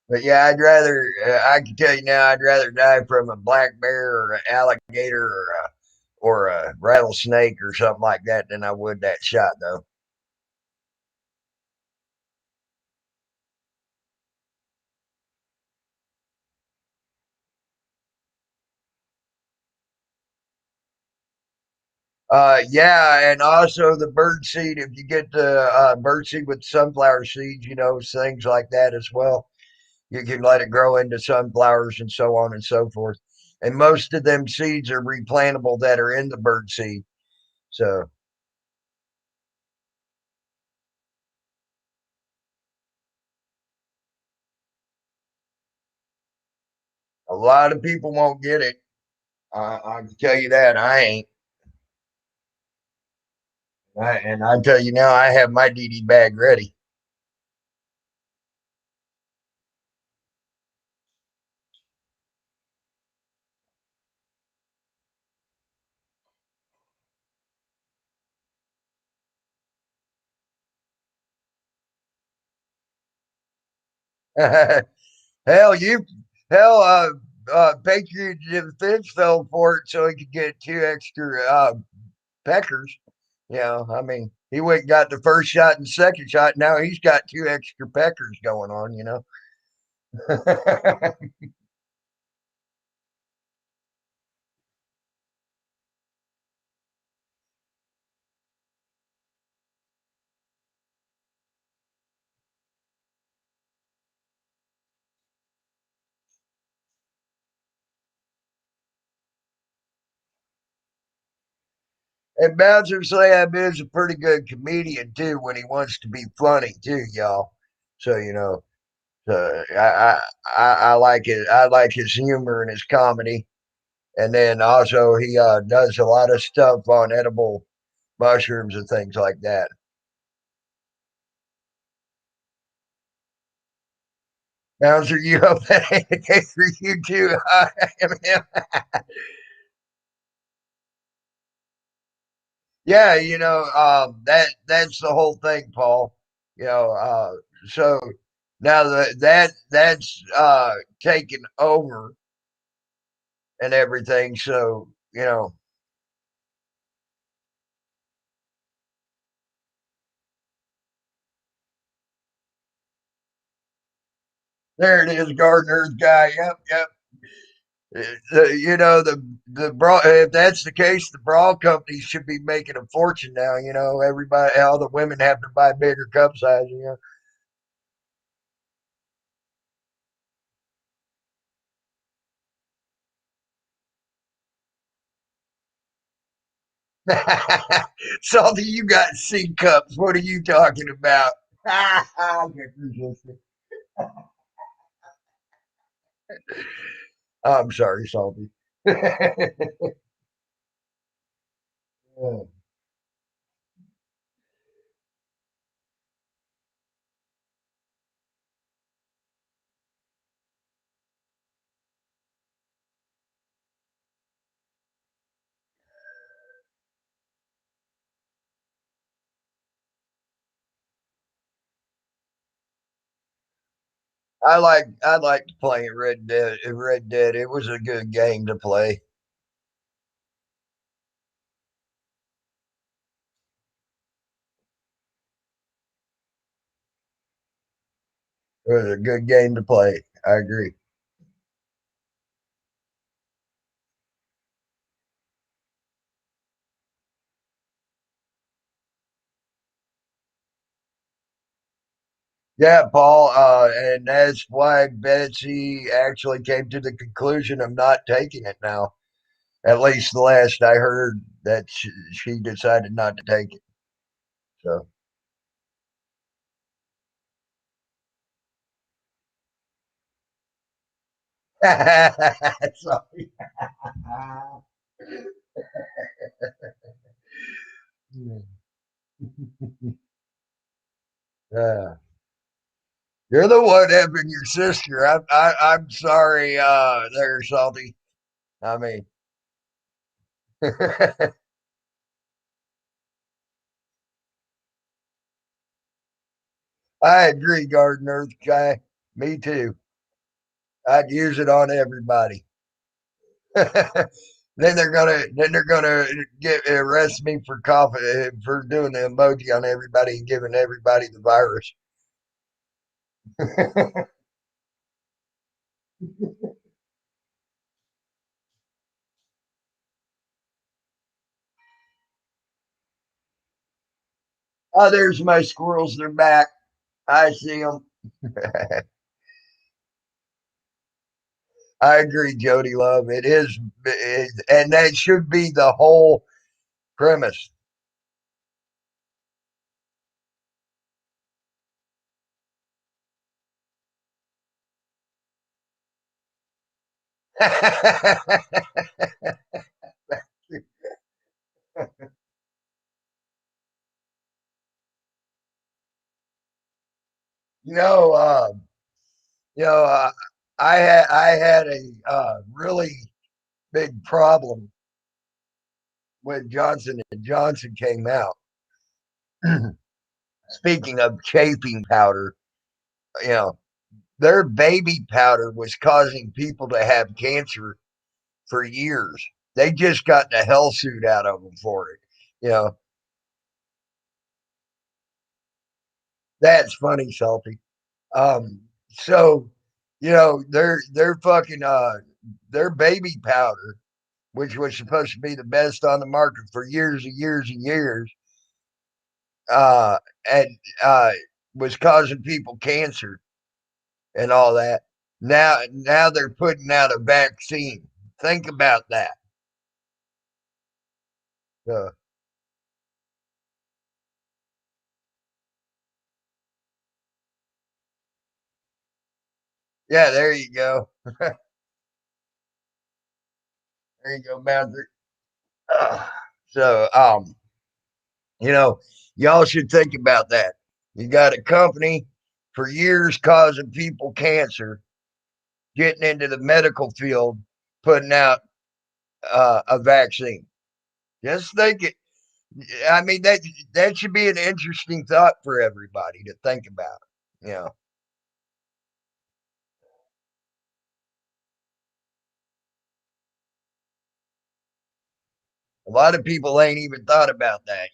But yeah, I can tell you now, I'd rather die from a black bear or an alligator or a rattlesnake or something like that than I would that shot, though. Yeah, and also the bird seed. If you get the bird seed with sunflower seeds, things like that as well. You can let it grow into sunflowers and so on and so forth. And most of them seeds are replantable that are in the bird seed. So a lot of people won't get it. I can tell you that I ain't. And I tell you now, I have my DD bag ready. hell, you, hell, Patriot Defense fell for it so he could get two extra peckers. I mean, he went and got the first shot and second shot. Now he's got two extra peckers going on. And Bouncer Slam is a pretty good comedian too when he wants to be funny too, y'all. So I like it. I like his humor and his comedy. And then also he does a lot of stuff on edible mushrooms and things like that. Bouncer, you hope that ain't the case for you too. Yeah, that's the whole thing, Paul. So now that's taken over and everything. So there it is, Gardner's guy. Yep, yep. The bra. If that's the case, the bra companies should be making a fortune now. Everybody, all the women have to buy bigger cup size. Salty, you got C cups. What are you talking about? I'm sorry, Salty. I liked playing Red Dead. Red Dead. It was a good game to play. It was a good game to play. I agree. Yeah, Paul, and that's why Betsy actually came to the conclusion of not taking it now. At least the last I heard that she decided not to take it. So, sorry. Yeah. You're the one having your sister. I'm sorry, there, Salty. I mean, I agree, Garden Earth guy. Me too. I'd use it on everybody. then they're gonna get arrest me for coughing for doing the emoji on everybody and giving everybody the virus. Oh, there's my squirrels. They're back. I see them. I agree, Jody Love. And that should be the whole premise. you know, uh, you know, I had a really big problem when Johnson and Johnson came out. Speaking of chafing powder, you know, their baby powder was causing people to have cancer for years. They just got the hell suit out of them for it. You know, that's funny, Salty. So, they're fucking their baby powder, which was supposed to be the best on the market for years and years and years, uh, and uh, was causing people cancer and all that. Now they're putting out a vaccine. Think about that. Uh, yeah, there you go. There you go, Bouncer. Uh, so, you know, y'all should think about that. You got a company for years causing people cancer, getting into the medical field, putting out a vaccine. Just think it. I mean that should be an interesting thought for everybody to think about. You know, a lot of people ain't even thought about that.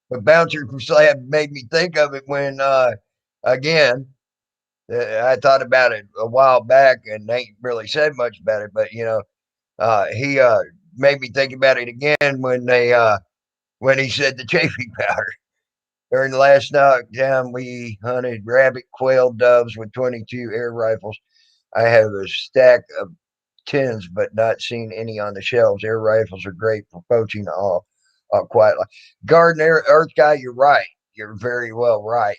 But Bouncer Slab made me think of it when, again, I thought about it a while back and ain't really said much about it. But he made me think about it again when he said the chafing powder. During the last knockdown, we hunted rabbit, quail, doves with 22 air rifles. I have a stack of tins, but not seen any on the shelves. Air rifles are great for poaching all quietly. Garden Earth guy, you're right. You're very well right.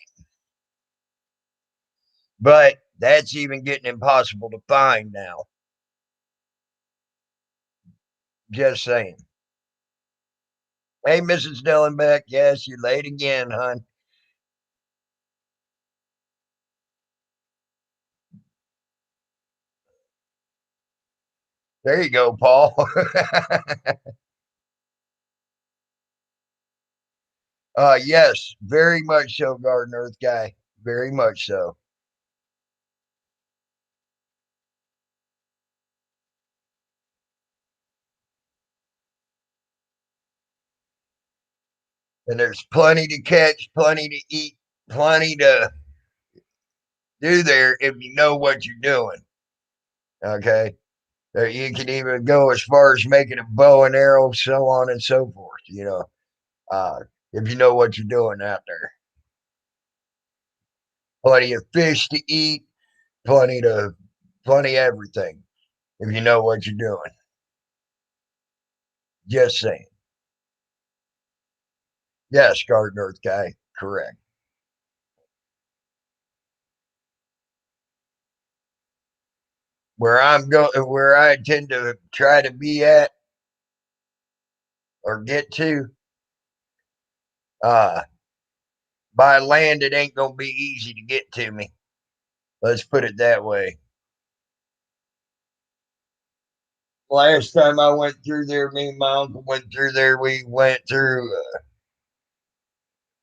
But That's even getting impossible to find now. Just saying. Hey, Mrs. Dillenbeck. Yes, you're late again, hon. There you go, Paul. Yes, very much so, Garden Earth guy. Very much so. And there's plenty to catch, plenty to eat, plenty to do there if you know what you're doing. Okay. You can even go as far as making a bow and arrow, so on and so forth, if you know what you're doing out there. Plenty of fish to eat, plenty everything, if you know what you're doing. Just saying. Yes, Garden Earth guy, correct. Where I tend to try to be at or get to, by land, it ain't gonna be easy to get to me. Let's put it that way. Last time I went through there, me and my uncle went through there. We went through,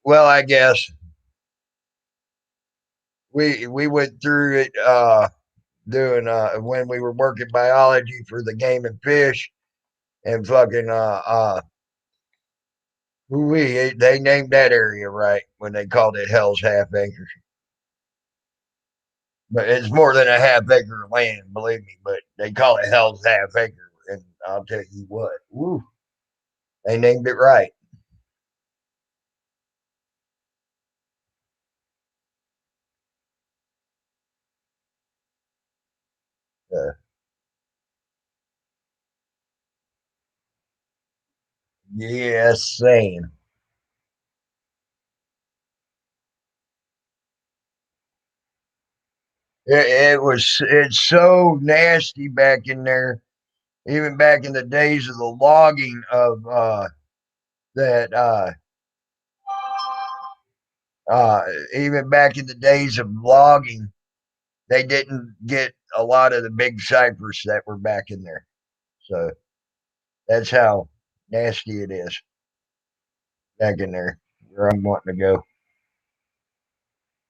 well, I guess we went through it doing when we were working biology for the Game and Fish, and fucking they named that area right when they called it Hell's Half Acres. But it's more than a half acre of land, believe me. But they call it Hell's Half Acre, and I'll tell you what, woo, they named it right. Yes, same. It's so nasty back in there. Even back in the days of the logging of that uh even back in the days of logging, they didn't get a lot of the big cypress that were back in there. So that's how nasty it is back in there where I'm wanting to go.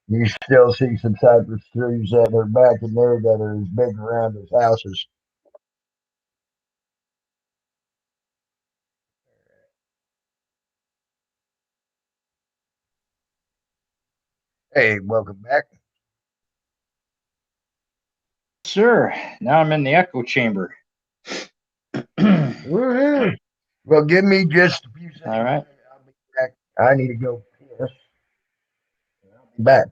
You still see some cypress trees that are back in there that are as big around as houses. Hey, welcome back. Sir, now I'm in the echo chamber. Woohoo! Well, give me just a few seconds. All right. I'll be back. I need to go piss. I'll be back.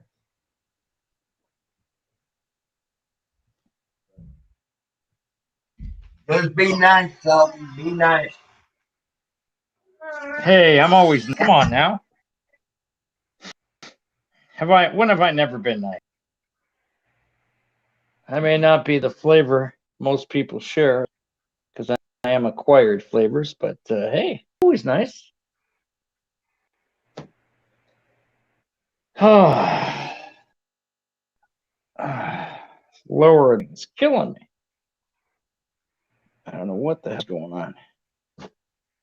Just be nice, Sultan. Be nice. Hey, I'm always. Come on now. When have I never been nice? I may not be the flavor most people share because I am acquired flavors, but hey, always nice. Lowering is killing me. I don't know what the hell's going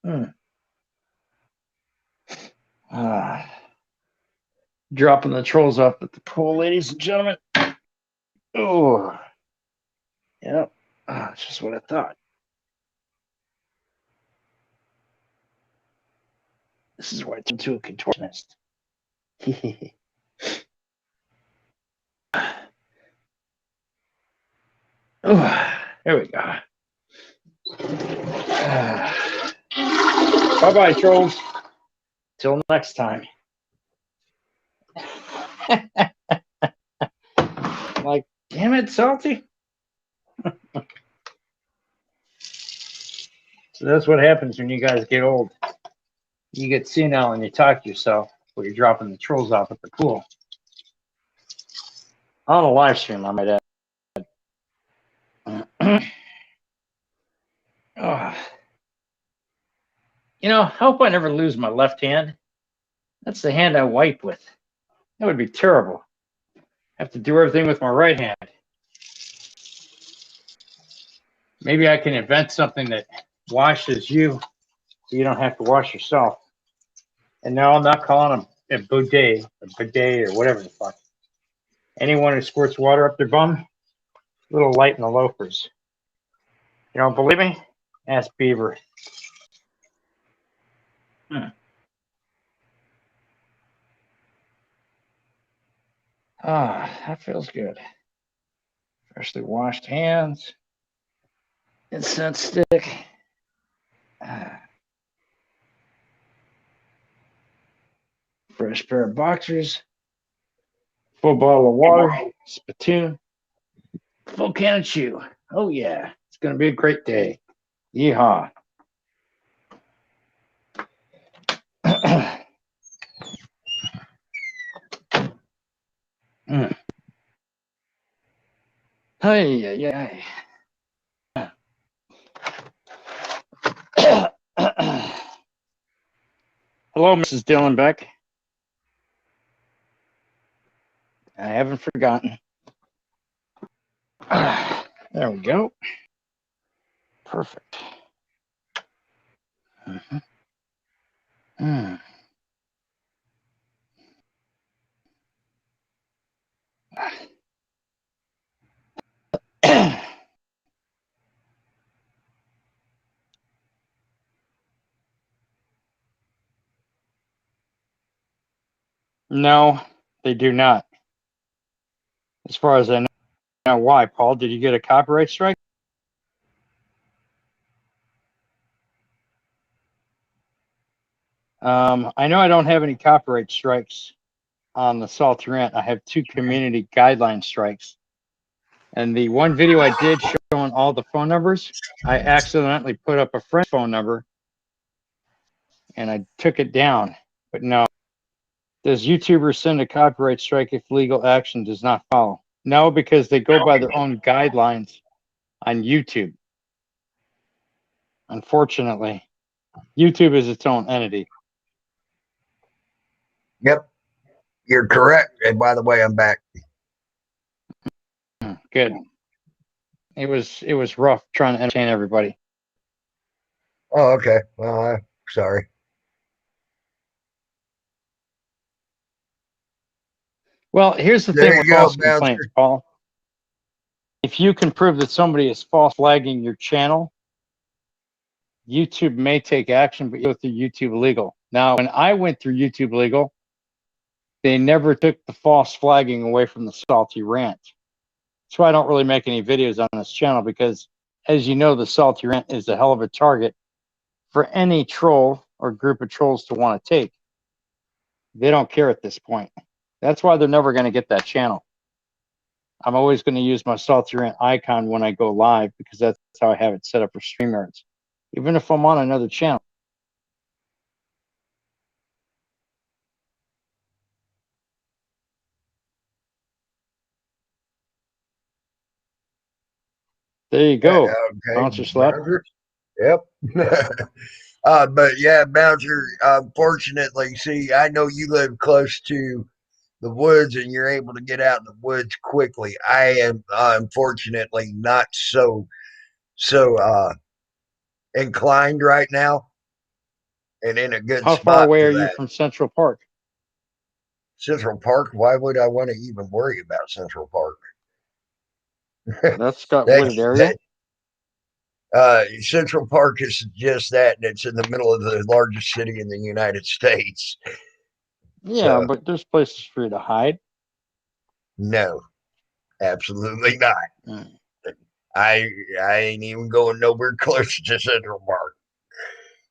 on. Dropping the trolls off at the pool, ladies and gentlemen. Oh, yep. That's just what I thought. This is why I turned into a contortionist. Oh, there we go. Bye-bye, trolls. Till next time. Like, damn it, Salty. So that's what happens when you guys get old. You get senile and you talk to yourself while you're dropping the trolls off at the pool. On a live stream, I might add. Oh. You know, I hope I never lose my left hand. That's the hand I wipe with. That would be terrible. I have to do everything with my right hand. Maybe I can invent something that washes you so you don't have to wash yourself. And no, I'm not calling them a bidet or whatever the fuck. Anyone who squirts water up their bum, a little light in the loafers. You don't believe me? Ask Beaver. Ah, that feels good. Freshly washed hands. Incense stick. Fresh pair of boxers. Full bottle of water. Spittoon. Full can of chew. Oh yeah, it's gonna be a great day. Yeehaw. Hey. Hello, Mrs. Dylan Beck. I haven't forgotten. There we go. Perfect. No, they do not. As far as I know. Now, why, Paul? Did you get a copyright strike? I know I don't have any copyright strikes on the Salty Rant. I have 2 community guideline strikes. And the one video I did showing all the phone numbers, I accidentally put up a friend's phone number and I took it down. But no. Does YouTubers send a copyright strike if legal action does not follow? No, because they go by their own guidelines on YouTube. Unfortunately, YouTube is its own entity. Yep, you're correct. And by the way, I'm back. Good. It was rough trying to entertain everybody. Oh, okay. Well, I'm sorry. Well, here's the thing with false complaints, Paul. If you can prove that somebody is false flagging your channel, YouTube may take action, but you go through YouTube Legal. Now, when I went through YouTube Legal, they never took the false flagging away from the Salty Rant. That's why I don't really make any videos on this channel, because as you know, the Salty Rant is a hell of a target for any troll or group of trolls to want to take. They don't care at this point. That's why they're never going to get that channel. I'm always going to use my Salty Rant icon when I go live, because that's how I have it set up for StreamYards, even if I'm on another channel. There you go. Okay. Bouncer slap. Yep. But yeah, Bouncer, unfortunately, see, I know you live close to the woods and you're able to get out in the woods quickly. I am unfortunately not so inclined right now and in a good spot. How far away are you from Central Park? Central Park? Why would I want to even worry about Central Park? That's got wooded area. Central Park is just that, and it's in the middle of the largest city in the United States. Yeah, so, but there's places for you to hide. No, absolutely not. I ain't even going nowhere close to Central Park.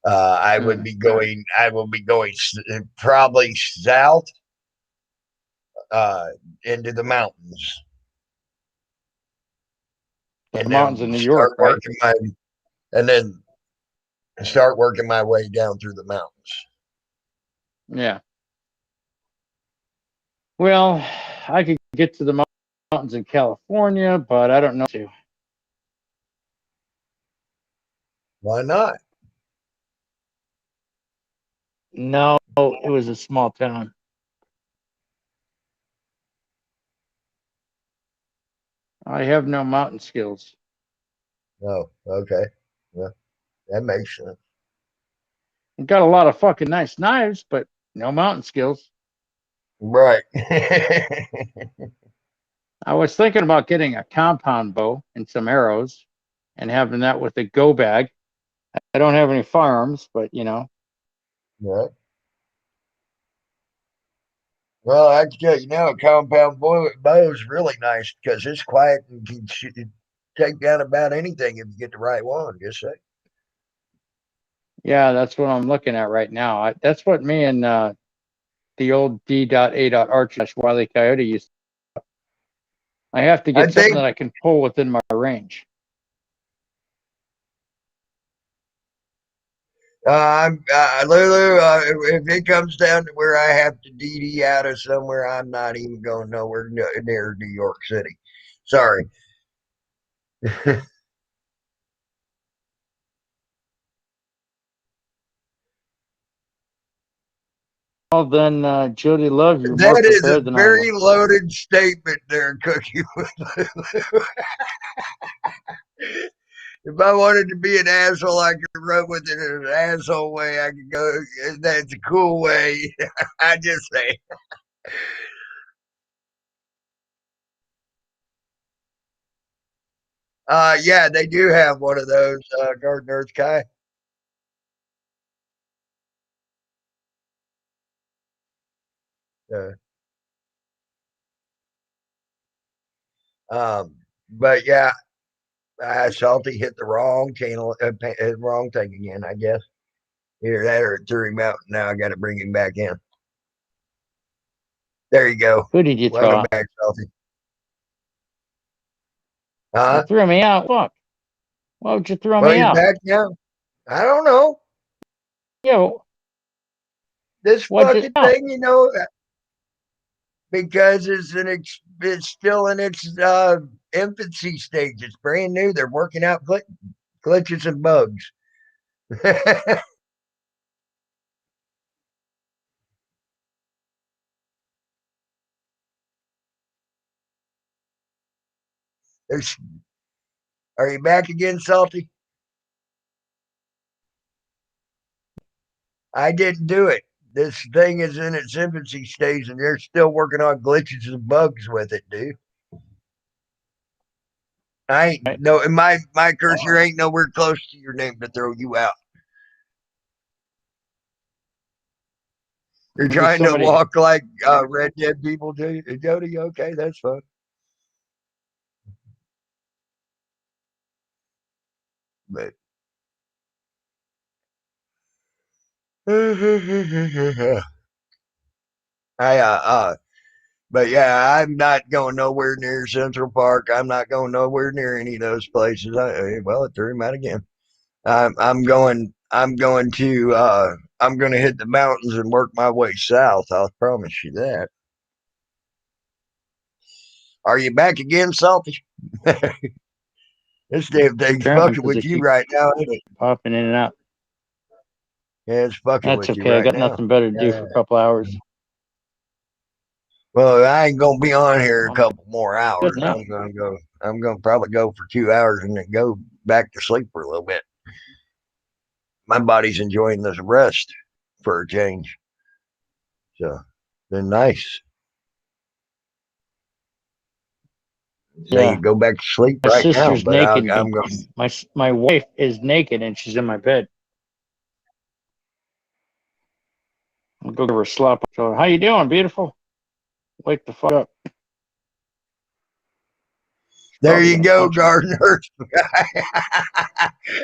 I will be going probably south into the mountains. The mountains in New York, right? And then start working my way down through the mountains. Yeah. Well, I could get to the mountains in California, but I don't know to. Why not? No, it was a small town. I have no mountain skills. Oh, okay. Well, that makes sense. I've got a lot of fucking nice knives, but no mountain skills. Right. I was thinking about getting a compound bow and some arrows and having that with a go bag. I don't have any firearms, but you know. Right. Well, I can tell you now, a compound bow is really nice because it's quiet and can take down about anything if you get the right one. Just say. Yeah, that's what I'm looking at right now. That's what me and the old D.A.Arch/Wile E. Coyote used. I have to get something that I can pull within my range. Lulu, if it comes down to where I have to DD out of somewhere, I'm not even going nowhere near New York City. Sorry. Well, then, Jody Love, you're more That is a prepared than I am. very loaded statement there, Cookie. If I wanted to be an asshole, I could run with it in an asshole way. I could go, that's a cool way. I just say. Yeah, they do have one of those, Garden Earth Kai. Uh, but yeah, Salty hit the wrong channel, wrong thing again, I guess. Either that or it threw him out. Now I got to bring him back in. There you go. Who did you throw Welcome out? back, Salty. You threw me out. Fuck. Why would you throw me You're out? back now. I don't know. Yo, This fucking thing, you know, because it's still in its infancy stage. It's brand new. They're working out glitches and bugs. Are you back again, Salty? I didn't do it. This thing is in its infancy stage, and they're still working on glitches and bugs with it, dude. I ain't no, and my cursor ain't nowhere close to your name to throw you out. You're trying to walk like Red Dead people do. Jody, okay, that's fine. But I but yeah, I'm not going nowhere near Central Park. I'm not going nowhere near any of those places. Well, it threw him out again. I'm going. I'm going to. I'm going to hit the mountains and work my way south. I'll promise you that. Are you back again, Salty? This damn thing's fucking with you right now, isn't it? Popping in and out. Yeah, it's fucking with you right now. That's okay. I got nothing better to do for a couple hours. Well, I ain't gonna be on here a couple more hours. I'm gonna go. I'm gonna probably go for 2 hours and then go back to sleep for a little bit. My body's enjoying this rest for a change. So, been nice. So you go back to sleep right now. My sister's naked. I'm going. My wife is naked and she's in my bed. I'll go give her a slap. How you doing, beautiful? Wake the fuck up. There you go, Gardener.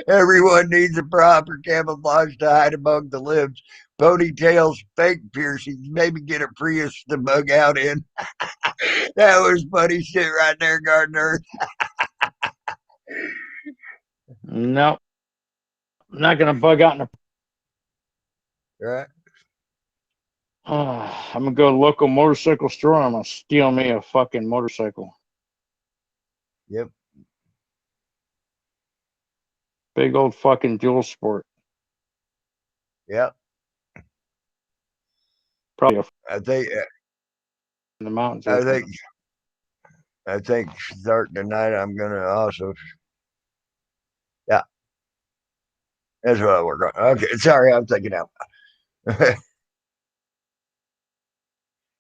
Everyone needs a proper camouflage to hide among the limbs. Ponytails, fake piercings, maybe get a Prius to bug out in. That was funny shit right there, Gardener. No, I'm not gonna bug out in a. Right. I'm gonna go to a local motorcycle store and I'm gonna steal me a fucking motorcycle. Yep. Big old fucking dual sport. Yep. Probably I think in the mountains. I think starting tonight I'm gonna also. Yeah. That's what we're going. Okay, sorry, I'm thinking out.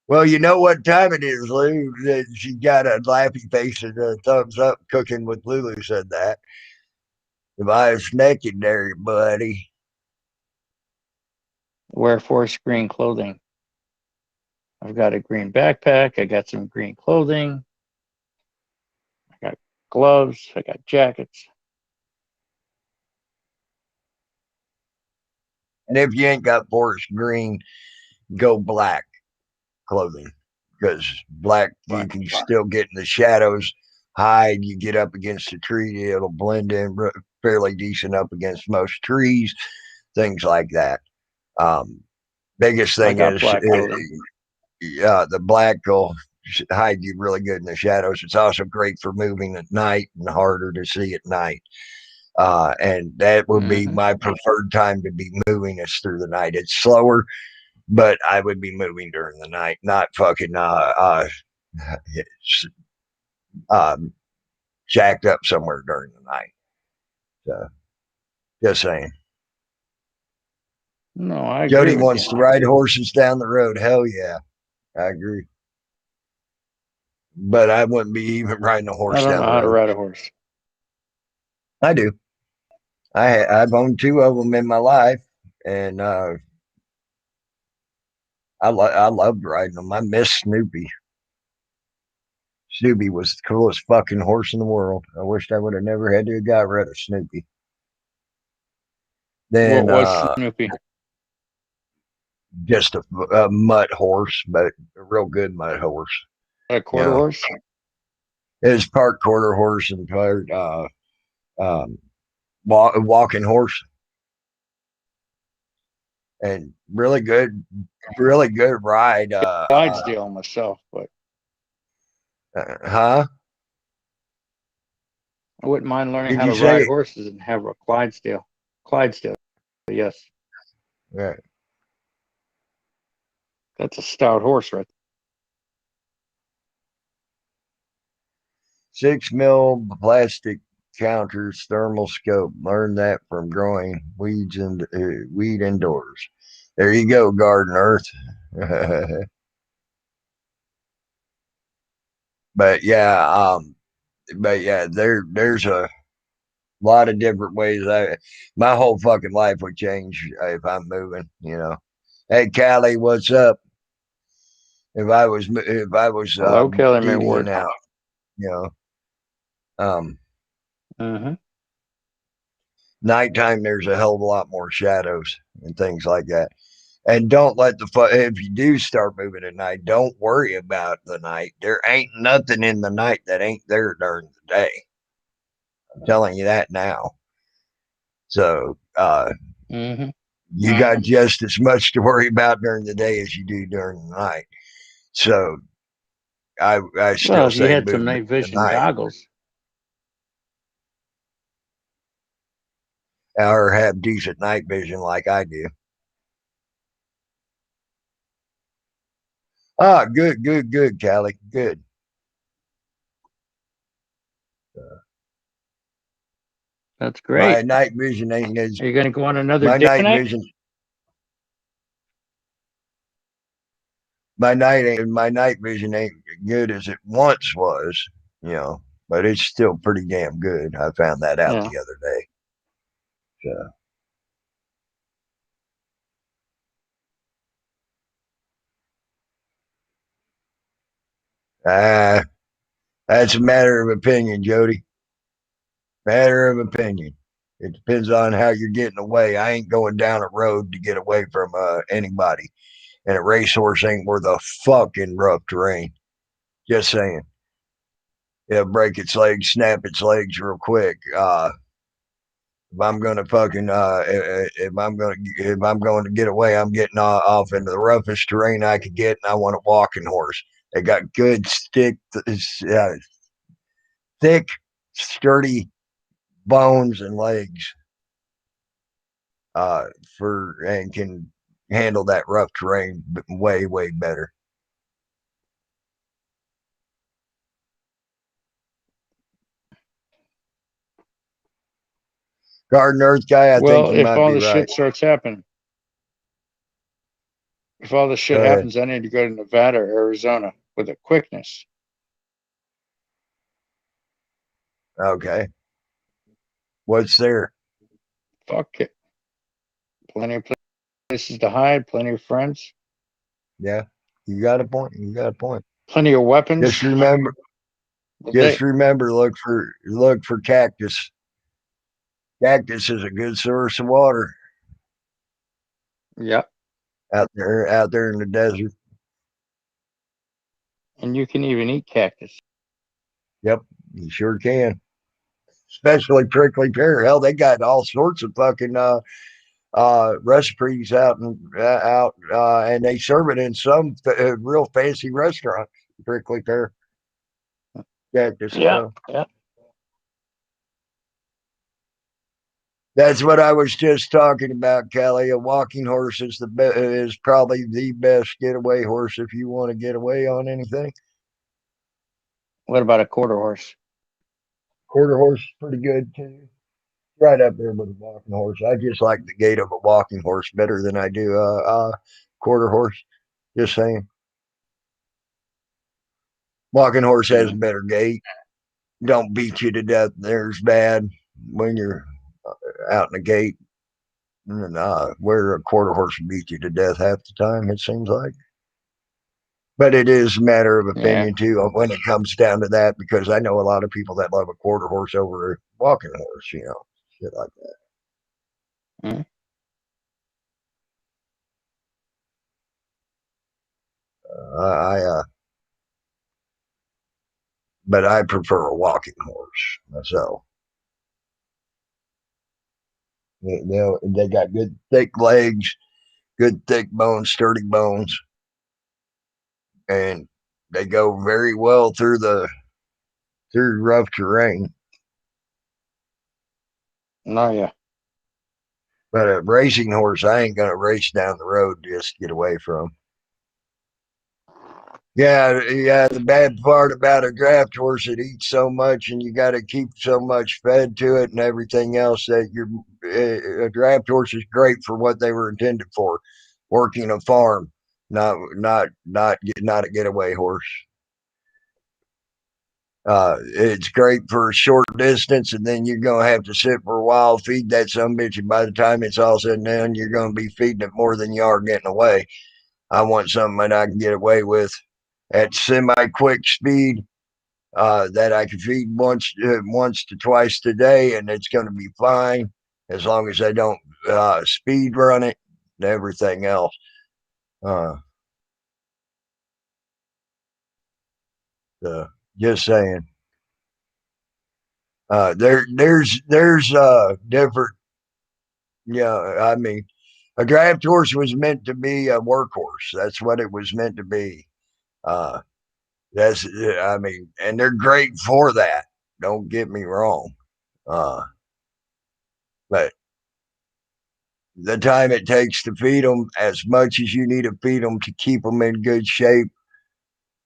Well, you know what time it is, Lou. She got a laughy face and a thumbs up. Cooking with Lulu said that. If I was naked there, buddy. Wear forest green clothing. I've got a green backpack. I got some green clothing. I got gloves. I got jackets. And if you ain't got forest green, go black clothing, because black you can still get in the shadows, hide. You get up against a tree, it'll blend in fairly decent up against most trees, things like that. Biggest thing is the black will hide you really good in the shadows. It's also great for moving at night and harder to see at night. And that would be my preferred time to be moving is through the night. It's slower, but I would be moving during the night, not fucking jacked up somewhere during the night. So, just saying. No, I agree. Jody wants to ride horses down the road. Hell yeah, I agree. But I wouldn't be even riding a horse. I don't know how to ride a horse. I do. I've owned 2 of them in my life, and I loved riding them. I miss Snoopy. Snoopy was the coolest fucking horse in the world. I wished I would have never had to have got rid of Snoopy. Then what was Snoopy? Just a mutt horse, but a real good mutt horse. A quarter horse? It was part quarter horse and part walking horse. And really good ride. Clydesdale myself, but huh? I wouldn't mind learning how to ride horses and have a Clydesdale. Clydesdale, yes. Right. That's a stout horse, right? 6 mil plastic counters, thermal scope. Learn that from growing weed indoors. There you go, Garden Earth. But yeah, there's a lot of different ways. My whole fucking life would change if I'm moving. You know, hey Callie, what's up? If I was Hello, Kelly Ward. Out, you know, nighttime there's a hell of a lot more shadows and things like that. And don't let if you do start moving at night, don't worry about the night. There ain't nothing in the night that ain't there during the day. I'm telling you that now. So you got just as much to worry about during the day as you do during the night. So I still say you had some night vision goggles. Or have decent night vision like I do. Ah, good, Callie. Good. That's great. My night vision ain't as. Are you going to go on another day night vision? My night vision ain't good as it once was, you know, but it's still pretty damn good. I found that out the other day. So. That's a matter of opinion, Jody. Matter of opinion. It depends on how you're getting away. I ain't going down a road to get away from anybody. And a racehorse ain't worth a fucking rough terrain. Just saying. It'll break its legs, snap its legs real quick. If I'm gonna fucking if I'm going to get away, I'm getting off into the roughest terrain I could get, and I want a walking horse. They got good stick thick, sturdy bones and legs and can handle that rough terrain way, way better. Garden Earth guy, I think you might be right. Well, if all the shit starts happening, if all the shit happens, I need to go to Nevada or Arizona with a quickness. Okay. What's there? Fuck it. Plenty of places to hide, plenty of friends. Yeah. You got a point. You got a point. Plenty of weapons. Just remember look for cactus. Cactus is a good source of water. Yep. Out there in the desert. And you can even eat cactus. Yep, you sure can. Especially prickly pear. Hell, they got all sorts of fucking recipes out and they serve it in some real fancy restaurants. Prickly pear. Cactus. Yeah. Yeah. That's what I was just talking about, Kelly. A walking horse is probably the best getaway horse if you want to get away on anything. What about a quarter horse? Quarter horse is pretty good too. Right up there with a walking horse. I just like the gait of a walking horse better than I do a quarter horse. Just saying. Walking horse has a better gait. Don't beat you to death. There's bad when you're out in the gate. And where a quarter horse will beat you to death half the time, it seems like. But it is a matter of opinion too when it comes down to that, because I know a lot of people that love a quarter horse over a walking horse, shit like that. Mm-hmm. But I prefer a walking horse myself. They got good thick legs, good thick bones, sturdy bones, and they go very well through rough terrain. No, yeah. But a racing horse, I ain't gonna race down the road just to get away from. Yeah. The bad part about a draft horse, it eats so much, and you got to keep so much fed to it and everything else that a draft horse is great for what they were intended for, working a farm, not a getaway horse. It's great for a short distance, and then you're gonna have to sit for a while, feed that sumbitch, and by the time it's all said and done, you're gonna be feeding it more than you are getting away. I want something that I can get away with at semi-quick speed, that I can feed once to twice a day, and it's going to be fine as long as I don't speed run it and everything else. Just saying. There's different. I mean, a draft horse was meant to be a workhorse. That's what it was meant to be. And they're great for that. Don't get me wrong. But the time it takes to feed them, as much as you need to feed them to keep them in good shape,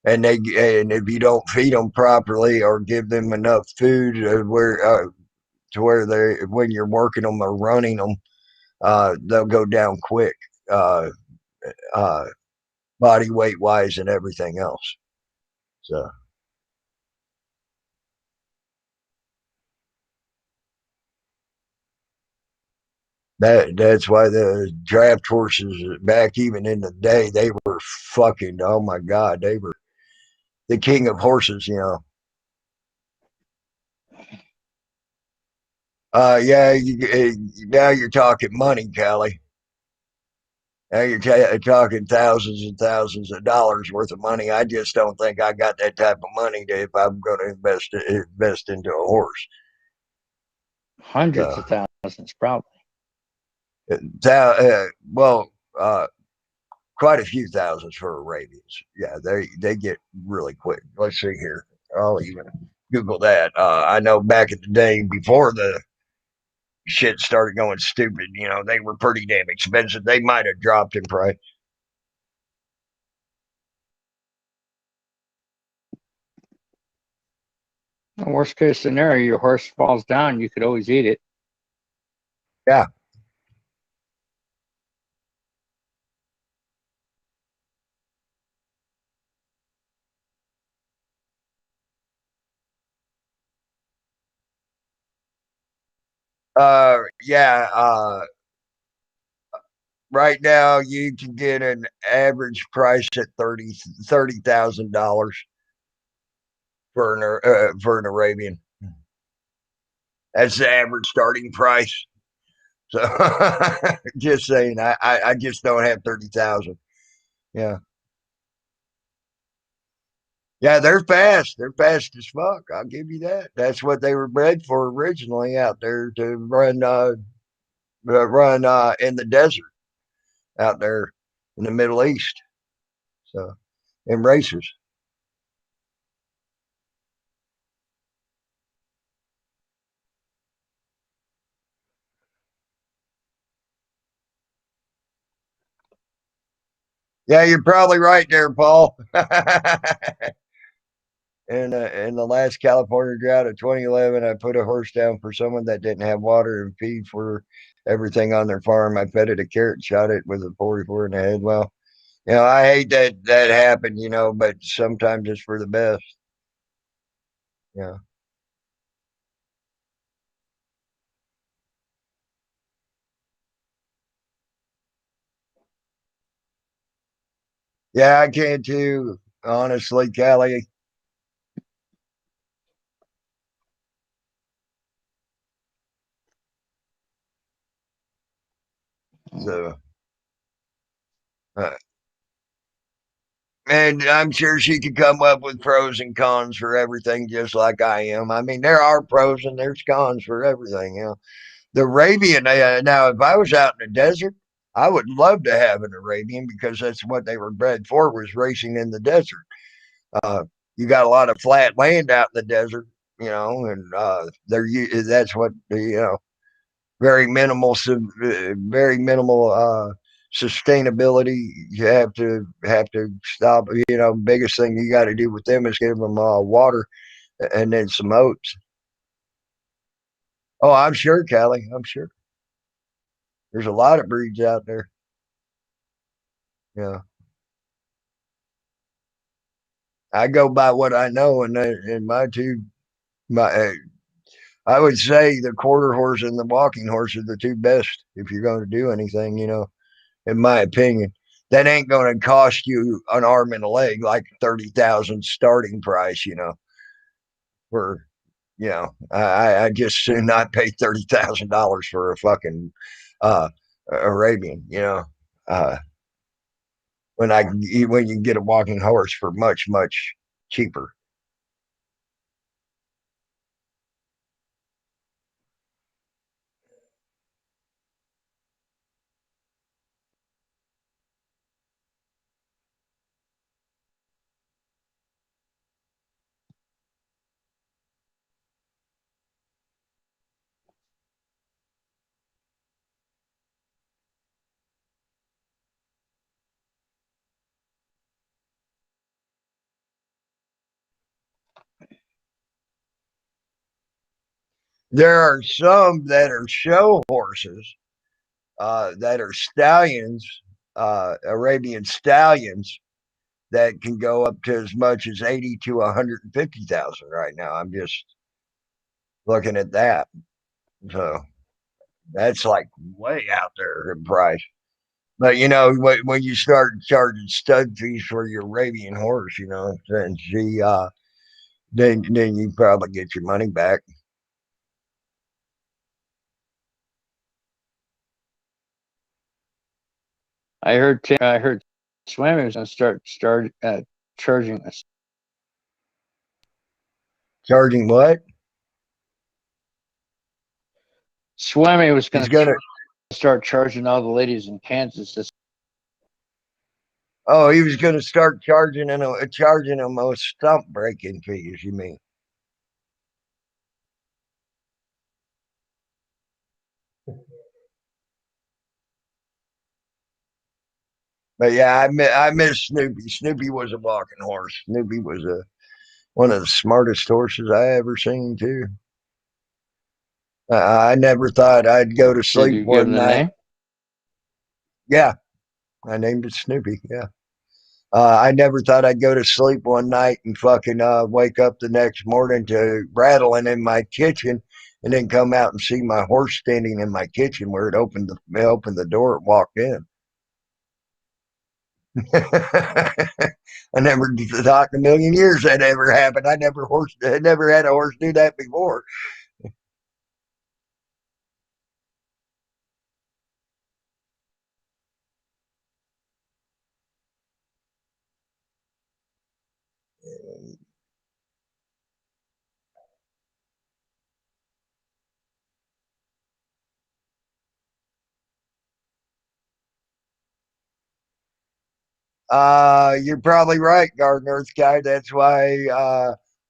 and if you don't feed them properly or give them enough food to where they, when you're working them or running them, they'll go down quick, body weight wise and everything else. So. That's why the draft horses back even in the day, they were fucking, oh my God, they were the king of horses, now you're talking money, Callie. Now you're talking thousands and thousands of dollars worth of money. I just don't think I got that type of money if I'm going to invest into a horse. Hundreds of thousands, probably. Quite a few thousands for Arabians. Yeah, they get really quick. Let's see here. I'll even Google that. I know back in the day before the shit started going stupid, you know, they were pretty damn expensive. They might have dropped in price. Worst case scenario, your horse falls down, you could always eat it. Yeah. Yeah. Right now you can get an average price at $30,000 for an Arabian. That's the average starting price. So just saying, I just don't have 30,000. Yeah. Yeah, they're fast. They're fast as fuck. I'll give you that. That's what they were bred for originally out there to run in the desert out there in the Middle East. So in races. Yeah, you're probably right there, Paul. In the last California drought of 2011, I put a horse down for someone that didn't have water and feed for everything on their farm. I fed it a carrot and shot it with a 44 in the head. Well, you know, I hate that happened, you know, but sometimes it's for the best. Yeah. Yeah, I can too, honestly, Callie. So, uh, and I'm sure she could come up with pros and cons for everything, just like I am. I mean, there are pros and there's cons for everything. You know, the Arabian. Now, if I was out in the desert, I would love to have an Arabian because that's what they were bred for, was racing in the desert. You got a lot of flat land out in the desert, you know, and that's what you know, very minimal sustainability. You have to stop. You know, biggest thing you got to do with them is give them water and then some oats. Oh, I'm sure, Callie. I'm sure there's a lot of breeds out there. Yeah, I go by what I know, and my I would say the quarter horse and the walking horse are the two best if you're going to do anything. You know, in my opinion. That ain't going to cost you an arm and a leg like 30,000 starting price, you know. For you know, I just soon not pay $30,000 for a fucking uh Arabian, you know. Uh when you can get a walking horse for much cheaper. There are some that are show horses, that are stallions, Arabian stallions that can go up to as much as 80 to 150,000 right now. I'm just looking at that. So that's like way out there in price. But you know, when you start charging stud fees for your Arabian horse, you know, then you probably get your money back. I heard Swami was going to start charging us. Charging what? Swami was going to start charging all the ladies in Kansas this. Oh, he was going to start charging them a stump breaking fees. You mean? But yeah, I miss Snoopy. Snoopy was a walking horse. Snoopy was one of the smartest horses I ever seen too. I never thought I'd go to Did sleep you give him one the night. name? Yeah, I named it Snoopy. Yeah. I never thought I'd go to sleep one night and fucking wake up the next morning to rattling in my kitchen, and then come out and see my horse standing in my kitchen where it opened the door and walked in. I never thought in a million years that ever happened. I never had a horse do that before. You're probably right, Garden Earth guy. That's why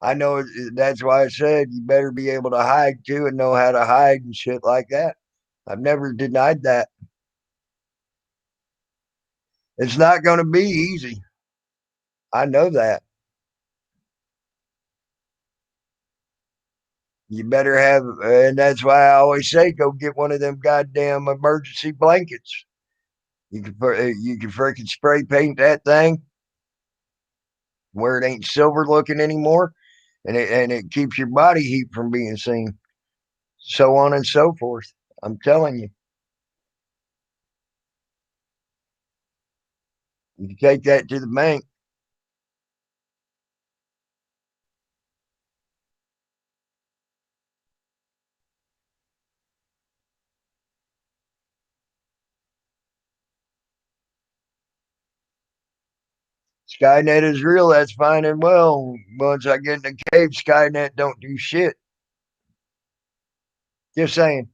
I know. That's why I said you better be able to hide too and know how to hide and shit like that. I've never denied that. It's not going to be easy. I know that. You better have, and that's why I always say, go get one of them goddamn emergency blankets. You can freaking spray paint that thing where it ain't silver looking anymore, and it keeps your body heat from being seen. So on and so forth. I'm telling you, you take that to the bank. Skynet is real. That's fine and well. Once I get in the cave, Skynet don't do shit. Just saying.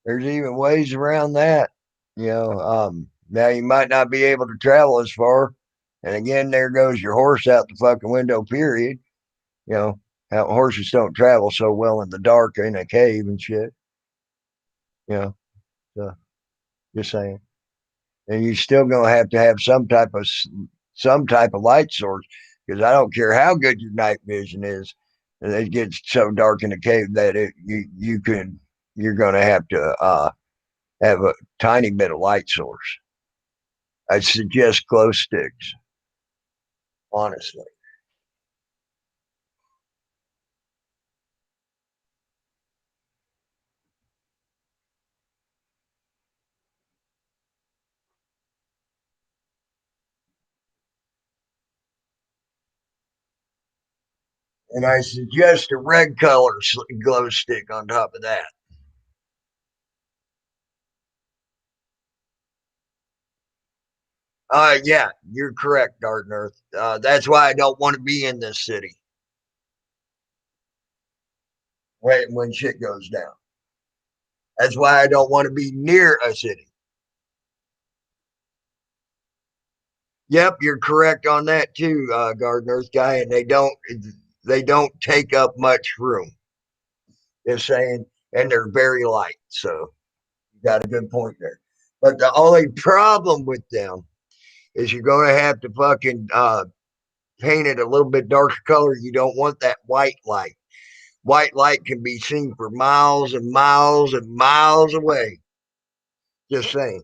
There's even ways around that. Now you might not be able to travel as far. And again, there goes your horse out the fucking window, period. You know, how horses don't travel so well in the dark in a cave and shit. You know, so just saying. And you're still gonna have to have some type of light source, because I don't care how good your night vision is, and it gets so dark in the cave that you're gonna have a tiny bit of light source. I suggest glow sticks, honestly. And I suggest a red color glow stick on top of that. Yeah, you're correct, Garden Earth. That's why I don't want to be in this city when shit goes down. That's why I don't want to be near a city. Yep, you're correct on that too, Garden Earth guy. And they don't take up much room. Just saying, and they're very light. So you got a good point there. But the only problem with them is you're going to have to fucking paint it a little bit darker color. You don't want that white light. White light can be seen for miles and miles and miles away. Just saying.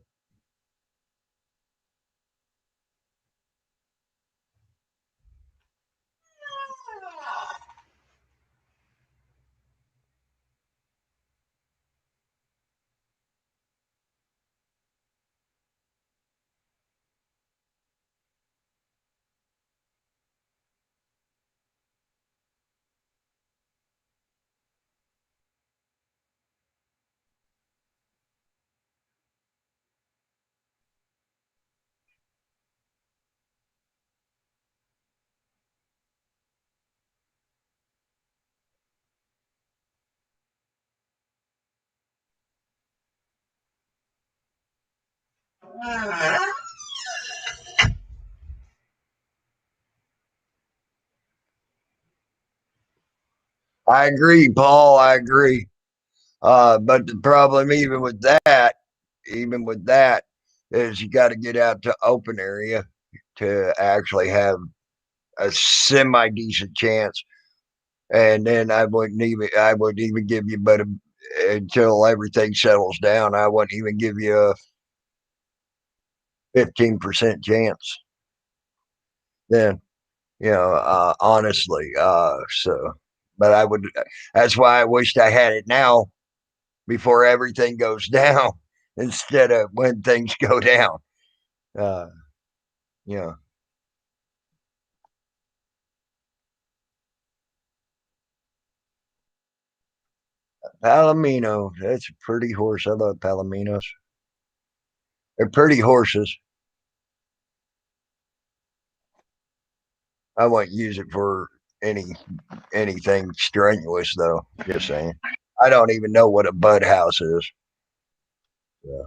I agree, Paul. I agree. But the problem, even with that, is you got to get out to open area to actually have a semi decent chance. And then I wouldn't even give you, but until everything settles down, I wouldn't even give you a 15% chance. Then, honestly, so, but I would. That's why I wished I had it now before everything goes down instead of when things go down. Uh, you know. Palomino. That's a pretty horse. I love Palominos. They're pretty horses. I wouldn't use it for anything strenuous though. Just saying. I don't even know what a bud house is. Yeah.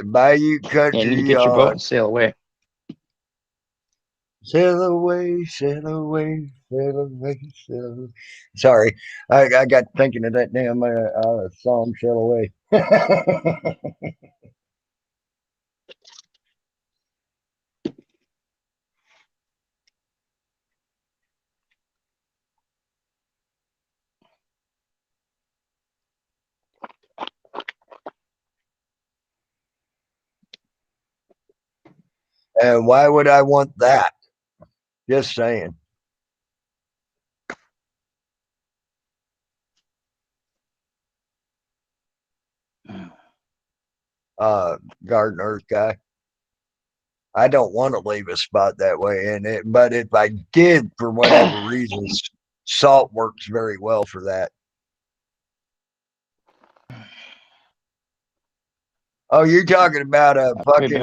Bayou Country. Yeah, you need to get your boat and sail away. Sail away, sail away, sail away, sail away. Sorry, I got thinking of that damn song, Sail Away. And why would I want that? Just saying. Garden Earth guy. I don't want to leave a spot that way in it, but if I did, for whatever reasons, salt works very well for that. Oh, you're talking about a fucking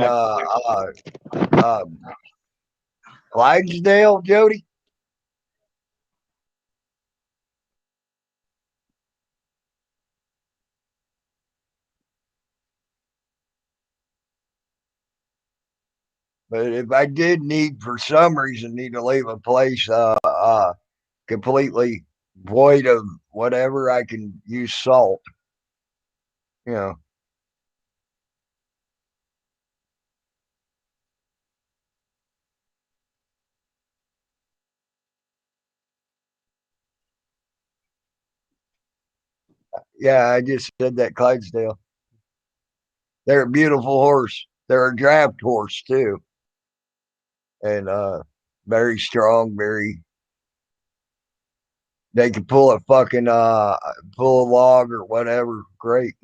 Clydesdale, Jody? But if I did need, for some reason, need to leave a place completely void of whatever, I can use salt. You know. Yeah, I just said that Clydesdale. They're a beautiful horse. They're a draft horse too. And very strong, very they can pull a fucking pull a log or whatever. Great.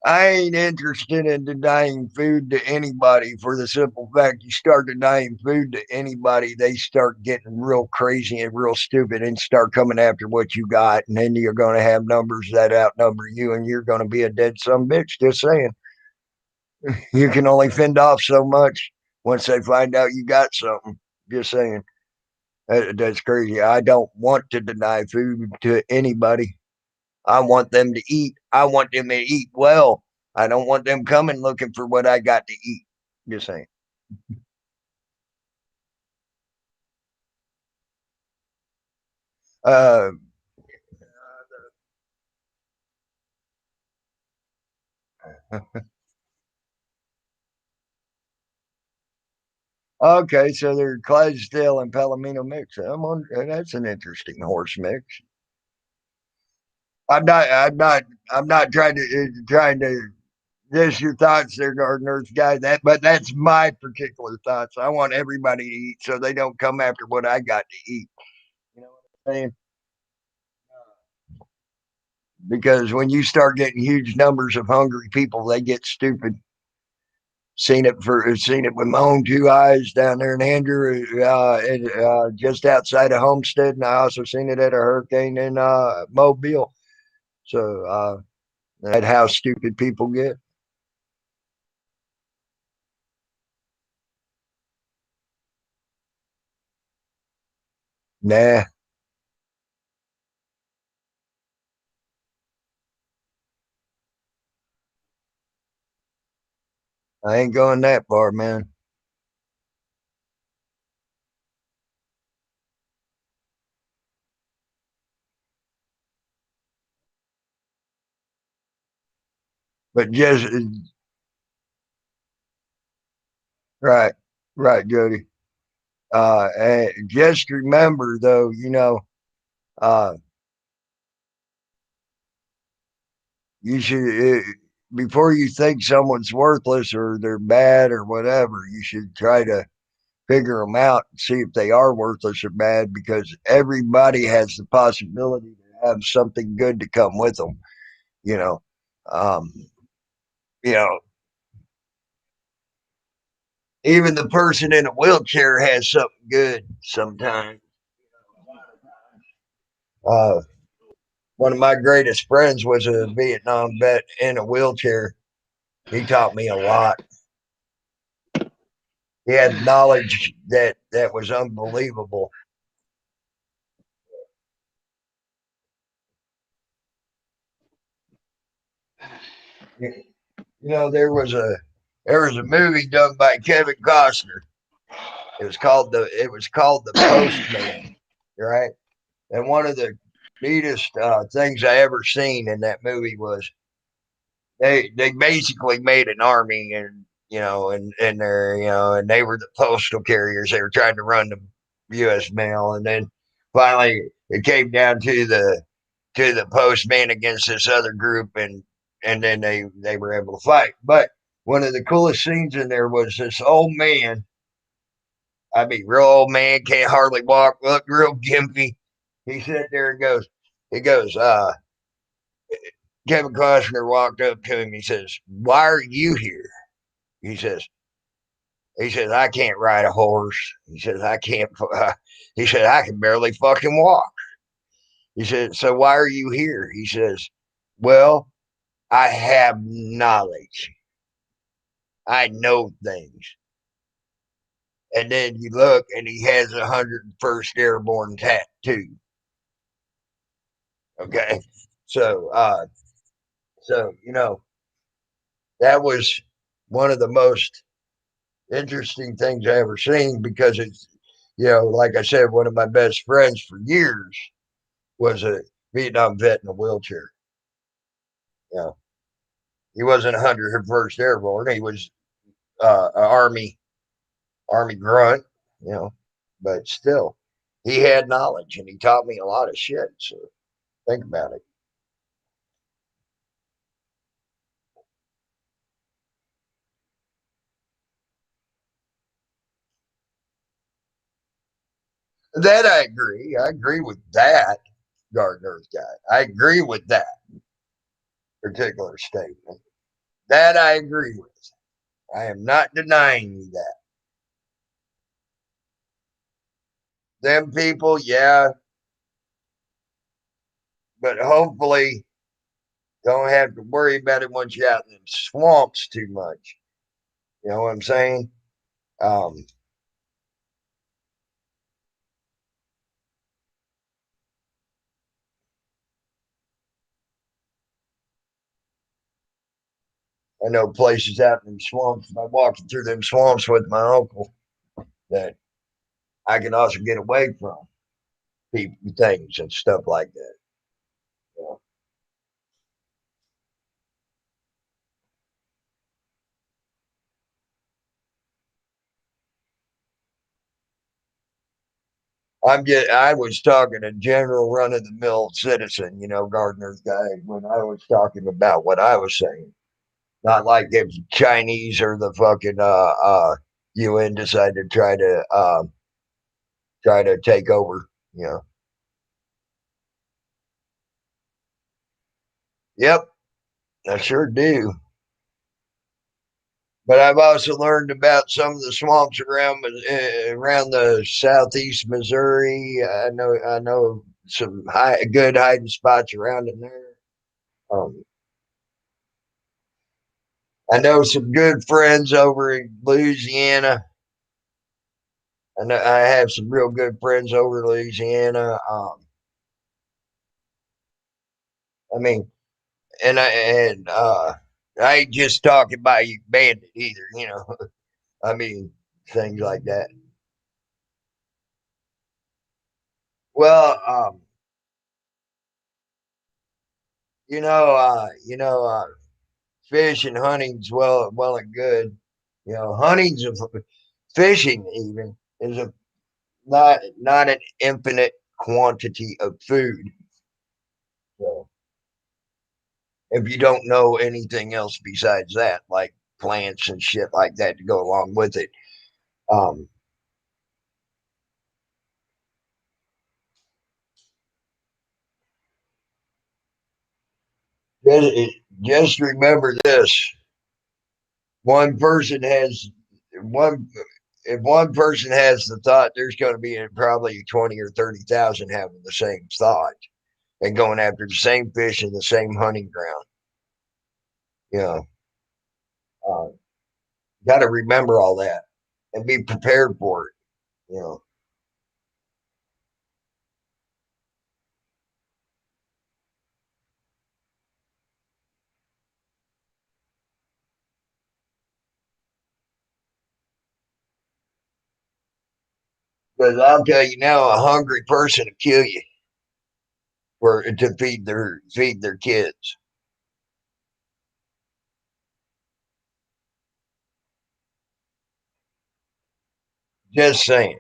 I ain't interested in denying food to anybody for the simple fact you start denying food to anybody, they start getting real crazy and real stupid and start coming after what you got. And then you're going to have numbers that outnumber you and you're going to be a dead some bitch. Just saying. You can only fend off so much once they find out you got something. Just saying. That's crazy. I don't want to deny food to anybody. I want them to eat. I want them to eat well. I don't want them coming looking for what I got to eat. Just saying. Uh, okay, so they're Clydesdale and Palomino mix. That's an interesting horse mix. I'm not. I'm not. I'm not trying to Just your thoughts there, gardeners, guy. But that's my particular thoughts. I want everybody to eat, so they don't come after what I got to eat. You know what I'm saying? Because when you start getting huge numbers of hungry people, they get stupid. Seen it with my own two eyes down there in Andrew, just outside of Homestead, and I also seen it at a hurricane in Mobile. So that's how stupid people get. Nah. I ain't going that far, man. But just right, right, Jody. Just remember, though, uh, you should before you think someone's worthless or they're bad or whatever, you should try to figure them out and see if they are worthless or bad, because everybody has the possibility to have something good to come with them. You know, um, you know, even the person in a wheelchair has something good sometimes. Uh, One of my greatest friends was a Vietnam vet in a wheelchair. He taught me a lot. He had knowledge that was unbelievable. There was a movie done by Kevin Costner. It was called The Postman, right? And one of the neatest things I ever seen in that movie was they basically made an army, and and they were the postal carriers. They were trying to run the U.S. mail, and then finally it came down to the postman against this other group, and then they were able to fight. But one of the coolest scenes in there was this old man. I mean, real old man, can't hardly walk, look real gimpy. He sat there and Kevin Costner walked up to him. He says, "Why are you here?" He says, "I can't ride a horse." He says, "I can't." He said, "I can barely fucking walk." He said, "So why are you here?" He says, "Well, I have knowledge. I know things." And then you look, and he has 101st Airborne tattoo. Okay, so that was one of the most interesting things I ever seen, because it's like I said, one of my best friends for years was a Vietnam vet in a wheelchair. You know, he wasn't 101st Airborne. He was an Army grunt. You know, but still, he had knowledge, and he taught me a lot of shit. So think about it. That I agree. I agree with that, Garden Earth guy. I agree with that particular statement. That I agree with. I am not denying you that. Them people, yeah, but hopefully don't have to worry about it once you're out in the swamps too much. You know what I'm saying? Um, I know places out in the swamps by walking through them swamps with my uncle that I can also get away from people, things, and stuff like that. You know? I was talking a general run of the mill citizen, Gardner's guy, when I was talking about what I was saying. Not like if Chinese or the fucking UN decided to try to take over. You know. Yep, I sure do. But I've also learned about some of the swamps around the southeast Missouri. I know some good hiding spots around in there. Um, I know some good friends over in Louisiana. I know I have some real good friends over in Louisiana. I mean, I ain't just talking about you bandit either, you know. I mean, things like that. Well, fish and hunting's well and good. You know, fishing even is a not an infinite quantity of food. So if you don't know anything else besides that, like plants and shit like that to go along with it, um, just, just remember this: one person has one. If one person has the thought, there's going to be probably 20 or 30,000 having the same thought and going after the same fish in the same hunting ground. You know, uh, got to remember all that and be prepared for it. You know, because I'll tell you now, a hungry person will kill you for to feed their kids. Just saying.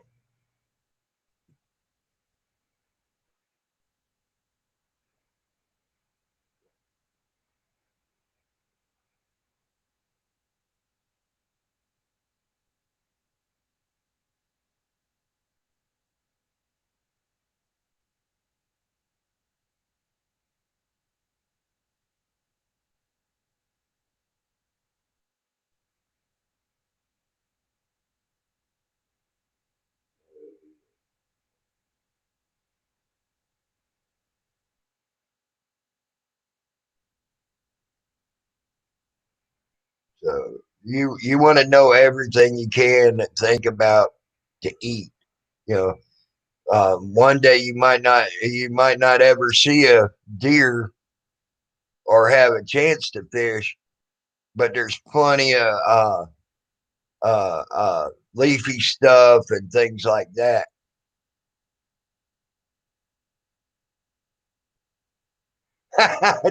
So you want to know everything you can think about to eat. You know, one day you might not ever see a deer or have a chance to fish, but there's plenty of leafy stuff and things like that.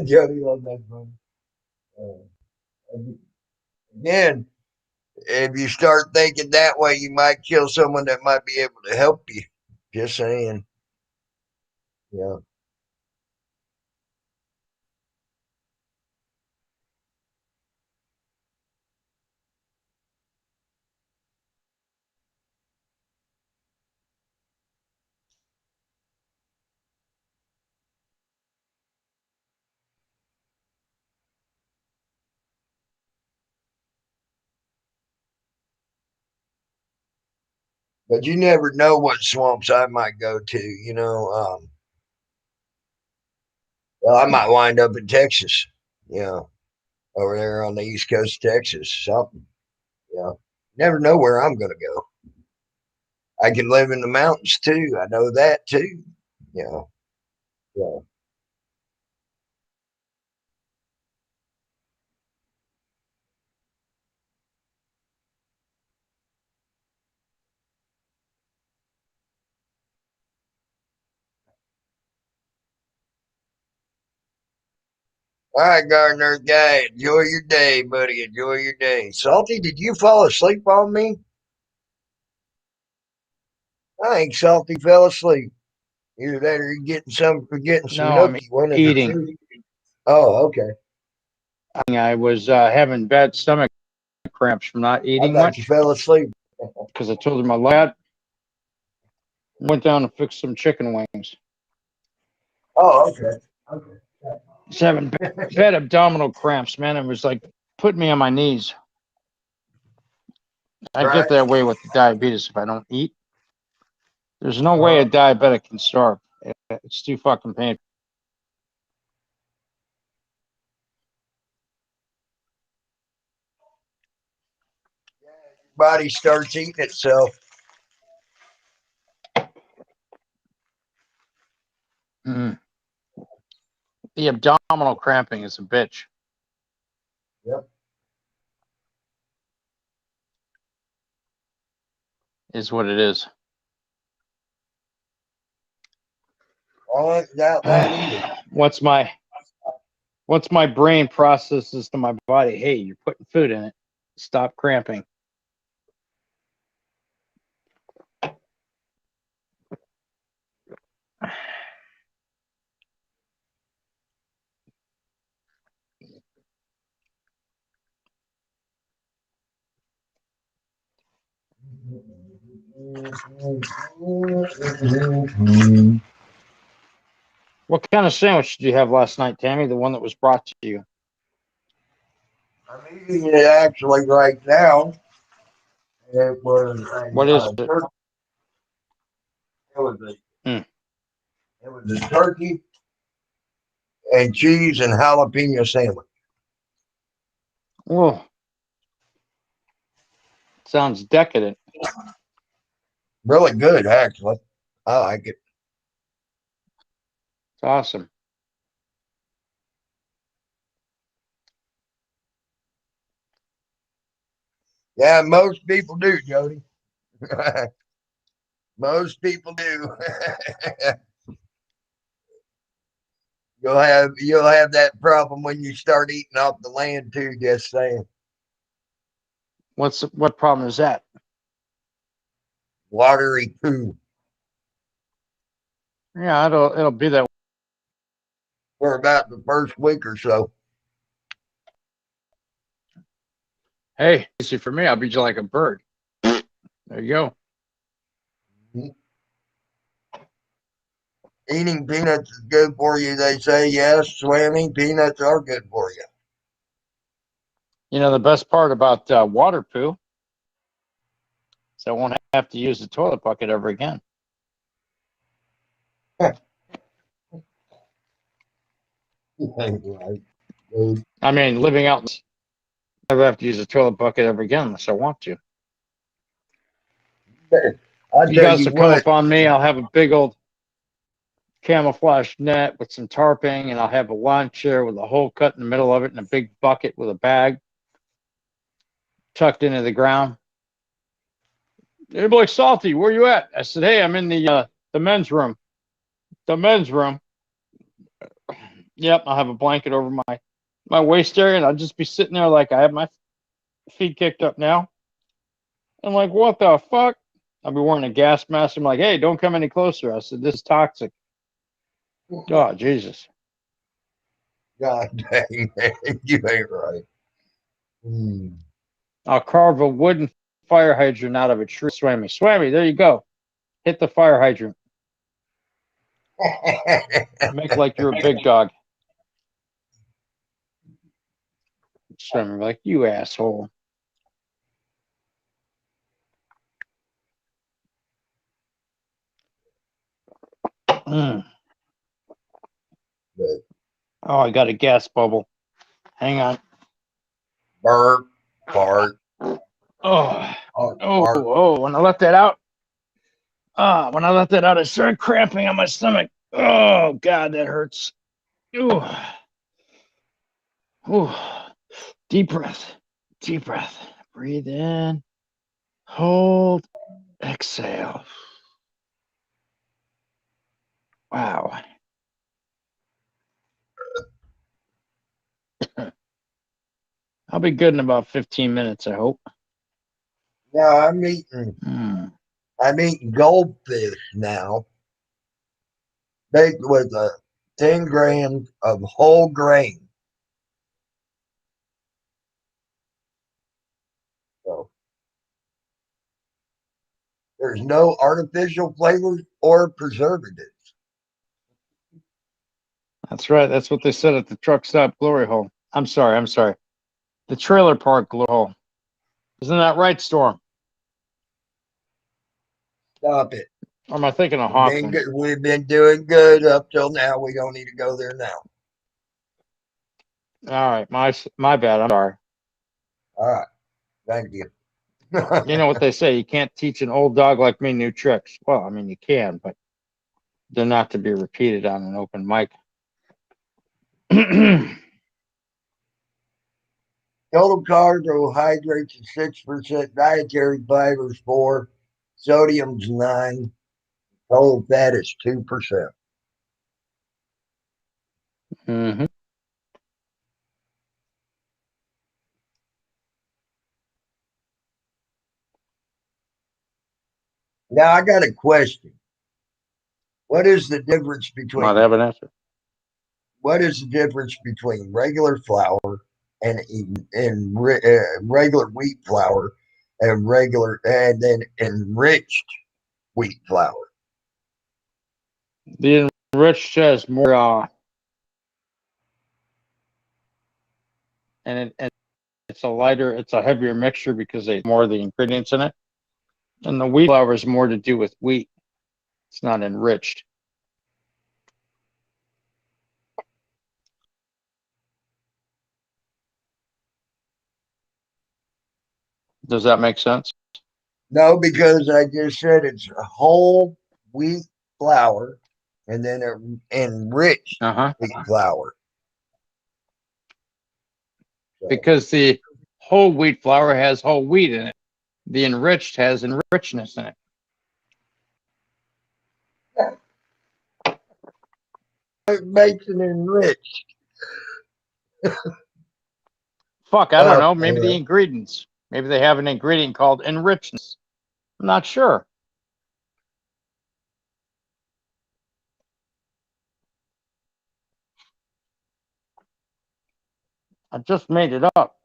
Jody loves that fun. Again, if you start thinking that way, you might kill someone that might be able to help you. Just saying. Yeah. But you never know what swamps I might go to. Well, I might wind up in Texas. You know, over there on the east coast of Texas, something. Never know where I'm going to go. I can live in the mountains too. I know that too. You know, so. All right, Gardner guy, enjoy your day, buddy. Enjoy your day. Salty, did you fall asleep on me? I think Salty fell asleep. Either that or you're getting some No, I'm nookie, one of the eating. two. Oh, okay. I was having bad stomach cramps from not I eating thought you much fell asleep. because I told her my lad went down and fixed some chicken wings. Oh, okay. Okay. Just having bad abdominal cramps, man. It was like putting me on my knees. I get Right. that way with the diabetes if I don't eat. There's no way a Uh, diabetic can starve. It's too fucking painful. body starts eating itself. The abdominal cramping is a bitch. Yep. Is what it is. Oh, that either. What's my brain processes to my body? Hey, you're putting food in it. Stop cramping. What kind of sandwich did you have last night, Tammy? The one that was brought to you? I'm eating it actually right now. It was what is it? It was a turkey and cheese and jalapeno sandwich. Oh, sounds decadent. Really good, actually. I like it. It's awesome. Yeah, most people do, Jody. Most people do. You'll have that problem when you start eating off the land too, just saying. What problem is that? Watery poo. Yeah, it'll be that for about the first week or so. Hey, easy for me. I'll be just like a bird. There you go. Mm-hmm. Eating peanuts is good for you, they say. Yes, Swammy, peanuts are good for you. You know, the best part about water poo is I won't have to use the toilet bucket ever again. I mean, living out, I never have to use a toilet bucket ever again unless I want to. You guys will come up on me. I'll have a big old camouflage net with some tarping, and I'll have a lawn chair with a hole cut in the middle of it and a big bucket with a bag tucked into the ground. They'd be like, Salty, where you at? I said, hey, I'm in the men's room. The men's room. Yep, I'll have a blanket over my waist area, and I'll just be sitting there like I have my feet kicked up now. I'm like, what the fuck? I'll be wearing a gas mask. I'm like, hey, don't come any closer. I said, this is toxic. Oh, Jesus. God dang, man. You ain't right. I'll carve a wooden fire hydrant out of a tree. Swammy, there you go. Hit the fire hydrant. Make like you're a big dog. Swammy, like, you asshole. Mm. Oh, I got a gas bubble. Hang on. Burp, fart. When I let that out, I started cramping on my stomach. Oh, God, that hurts. Ooh. Ooh. Deep breath. Deep breath. Breathe in. Hold. Exhale. Wow. I'll be good in about 15 minutes, I hope. No, I'm eating goldfish now. Baked with 10 grams of whole grain. So there's no artificial flavors or preservatives. That's right. That's what they said at the truck stop glory hole. I'm sorry. The trailer park glory hole. Isn't that right, Storm? Stop it. Or am I thinking of Hoffman? We've been doing good up till now. We don't need to go there now. All right. My bad. I'm sorry. All right. Thank you. You know what they say, you can't teach an old dog like me new tricks. Well, I mean, you can, but they're not to be repeated on an open mic. Total carbohydrates is 6%, dietary fibers 4%, sodium's 9%, total fat is 2%. Mm-hmm. Now I got a question. What is the difference between? Might have an answer. What is the difference between regular flour and regular wheat flour and then enriched wheat flour? The enriched has more, and it's a heavier mixture because there's more of the ingredients in it. And the wheat flour is more to do with wheat. It's not enriched. Does that make sense? No, because I just said it's whole wheat flour and then enriched wheat flour. So. Because the whole wheat flour has whole wheat in it. The enriched has enrichedness in it. It makes it enriched. Fuck, I don't know. Maybe the ingredients. Maybe they have an ingredient called enrichedness. I'm not sure. I just made it up.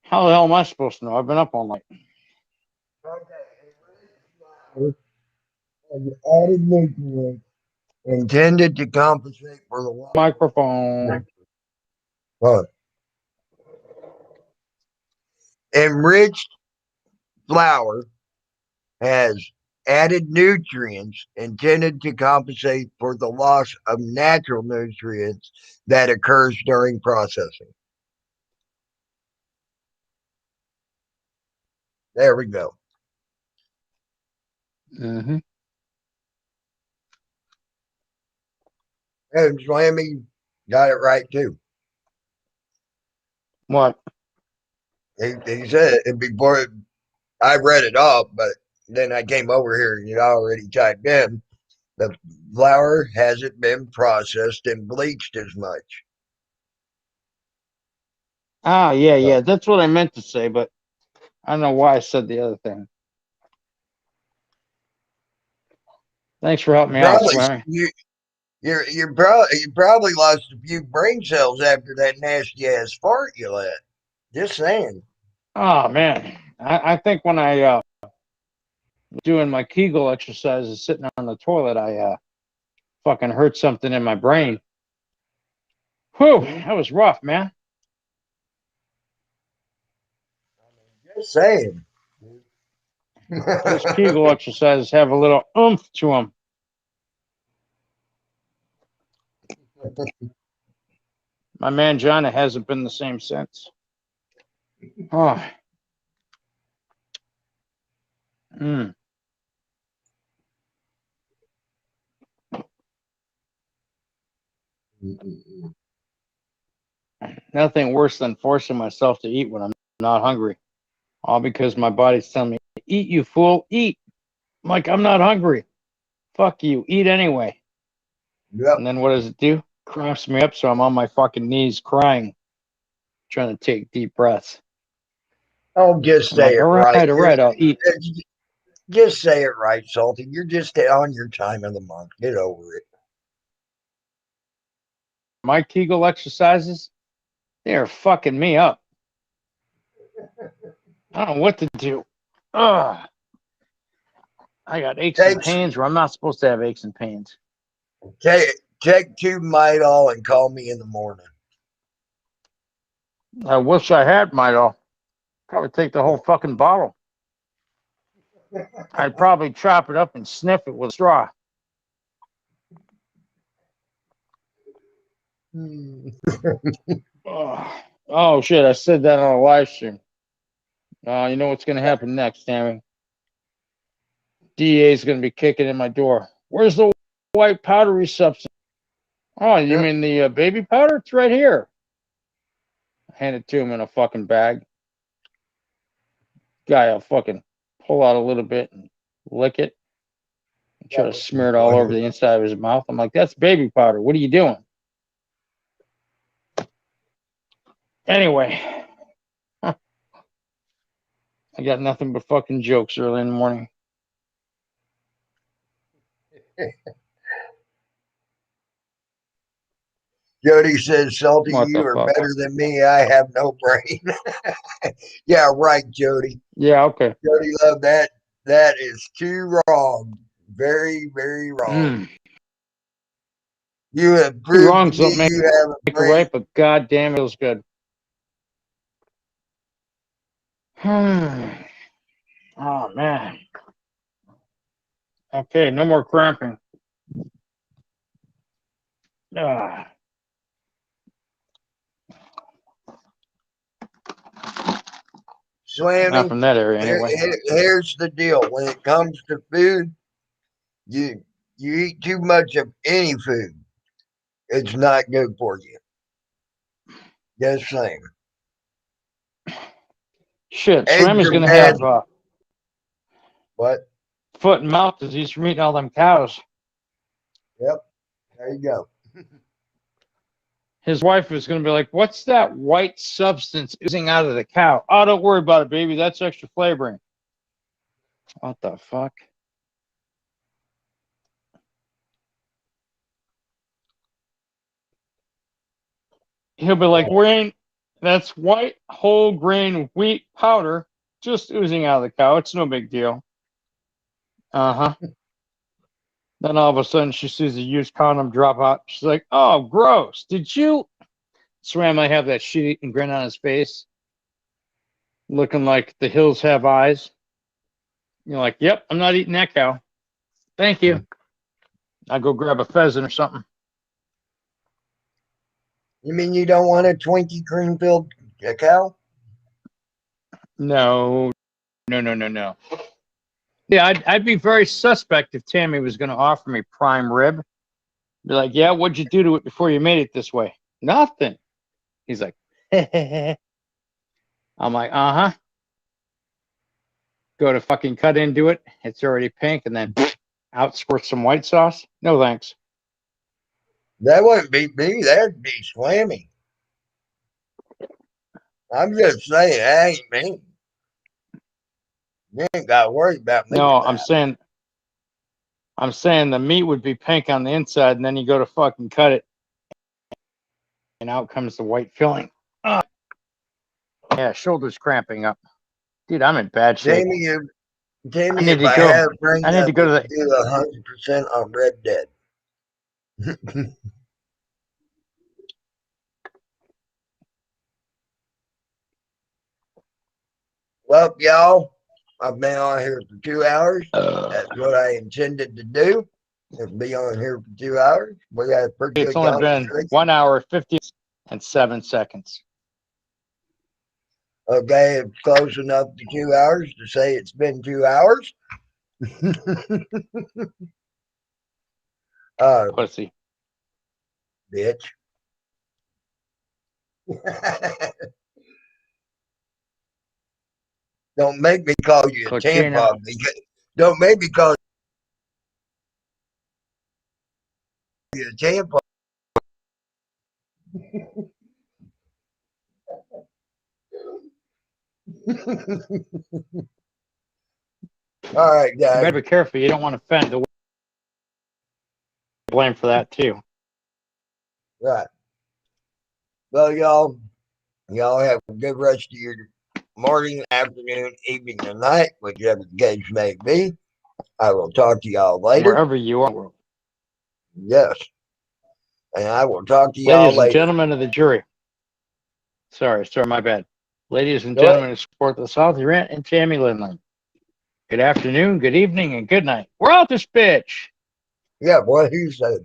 How the hell am I supposed to know? I've been up all night. Okay. Added nutrients intended to compensate for the microphone. Enriched flour has added nutrients intended to compensate for the loss of natural nutrients that occurs during processing. There we go. Mm-hmm. And Slammy got it right too. What? He said it before I read it off, but then I came over here and you already typed in the flour hasn't been processed and bleached as much. Ah, yeah. That's what I meant to say, but I don't know why I said the other thing. Thanks for helping me out, Slammy. You probably lost a few brain cells after that nasty ass fart you let. Just saying. Oh man, I think when I doing my Kegel exercises, sitting on the toilet, I fucking heard something in my brain. Whew, that was rough, man. Just saying. Those Kegel exercises have a little oomph to them. My mangina hasn't been the same since. Oh. Mm. Nothing worse than forcing myself to eat when I'm not hungry. All because my body's telling me, eat, you fool, eat. I'm like, I'm not hungry. Fuck you, eat anyway. Yep. And then what does it do? Cramps me up, so I'm on my fucking knees crying, trying to take deep breaths. Oh, just say it right. All right, I'll eat. Just say it right, Salty. You're just on your time of the month. Get over it. My Kegel exercises, they are fucking me up. I don't know what to do. Ugh. I got aches and pains where I'm not supposed to have aches and pains. Take 2 Midol and call me in the morning. I wish I had Midol. Probably take the whole fucking bottle. I'd probably chop it up and sniff it with a straw. Oh shit! I said that on a live stream. You know what's gonna happen next, Tammy? DA is gonna be kicking in my door. Where's the white powdery substance. Oh, you mean the baby powder? It's right here. I hand it to him in a fucking bag. Guy will fucking pull out a little bit and lick it and try to smear it all over the inside of his mouth. I'm like, that's baby powder. What are you doing? Anyway, I got nothing but fucking jokes early in the morning. Jody says, Salty, you are better than me. I have no brain. Yeah, right, Jody. Yeah, okay. Jody, love that. That is too wrong. Very, very wrong. You have proved wrongs don't make you have a brain. Right, but goddamn, it feels good. Oh, man. Okay, no more cramping. Slammy, not from that area anyway. Here's the deal. When it comes to food, you eat too much of any food, it's not good for you. Just saying. Shit, Slammy's gonna have what? Foot and mouth disease from eating all them cows. Yep. There you go. His wife is going to be like, what's that white substance oozing out of the cow? Oh, don't worry about it, baby. That's extra flavoring. What the fuck? He'll be like, Wayne, that's white whole grain wheat powder just oozing out of the cow. It's no big deal. Uh-huh. Then all of a sudden she sees a used condom drop out. She's like, oh, gross. Did you? Swam might have that shit-eating grin on his face, looking like the hills have eyes. You're like, yep, I'm not eating that cow. Thank you. I'll go grab a pheasant or something. You mean you don't want a Twinkie cream-filled cow? No. Yeah, I'd be very suspect if Tammy was going to offer me prime rib. Be like, yeah, what'd you do to it before you made it this way? Nothing. He's like, I'm like, uh-huh. Go to fucking cut into it. It's already pink, and then out squirts some white sauce. No thanks. That wouldn't be me. That'd be Slammy. I'm just saying, that ain't me. You ain't got to worry about me. No, I'm saying the meat would be pink on the inside, and then you go to fucking cut it, and out comes the white filling. Yeah, shoulders cramping up. Dude, I'm in bad shape. Jamie, if I have brain, I need to go to the 100% on Red Dead. Well, y'all, I've been on here for 2 hours. That's what I intended to do. Is be on here for 2 hours. We got a pretty It's only been 1 hour, 57 seconds. Okay, it's close enough to 2 hours to say it's been 2 hours. Pussy. Bitch. Don't make me call you a tampon. Don't make me call you a tampon. All right, guys. You better be careful. You don't want to offend the blame for that too. Right. Well, y'all have a good rest of your morning, afternoon, evening, and night, whichever the case may be. I will talk to y'all later. Wherever you are. Yes. And I will talk to y'all later. Ladies and gentlemen of the jury. Sorry, my bad. Ladies and gentlemen who support the Salty Rant and Tammy Lindland. Good afternoon, good evening, and good night. We're out this bitch. Yeah, boy, he said.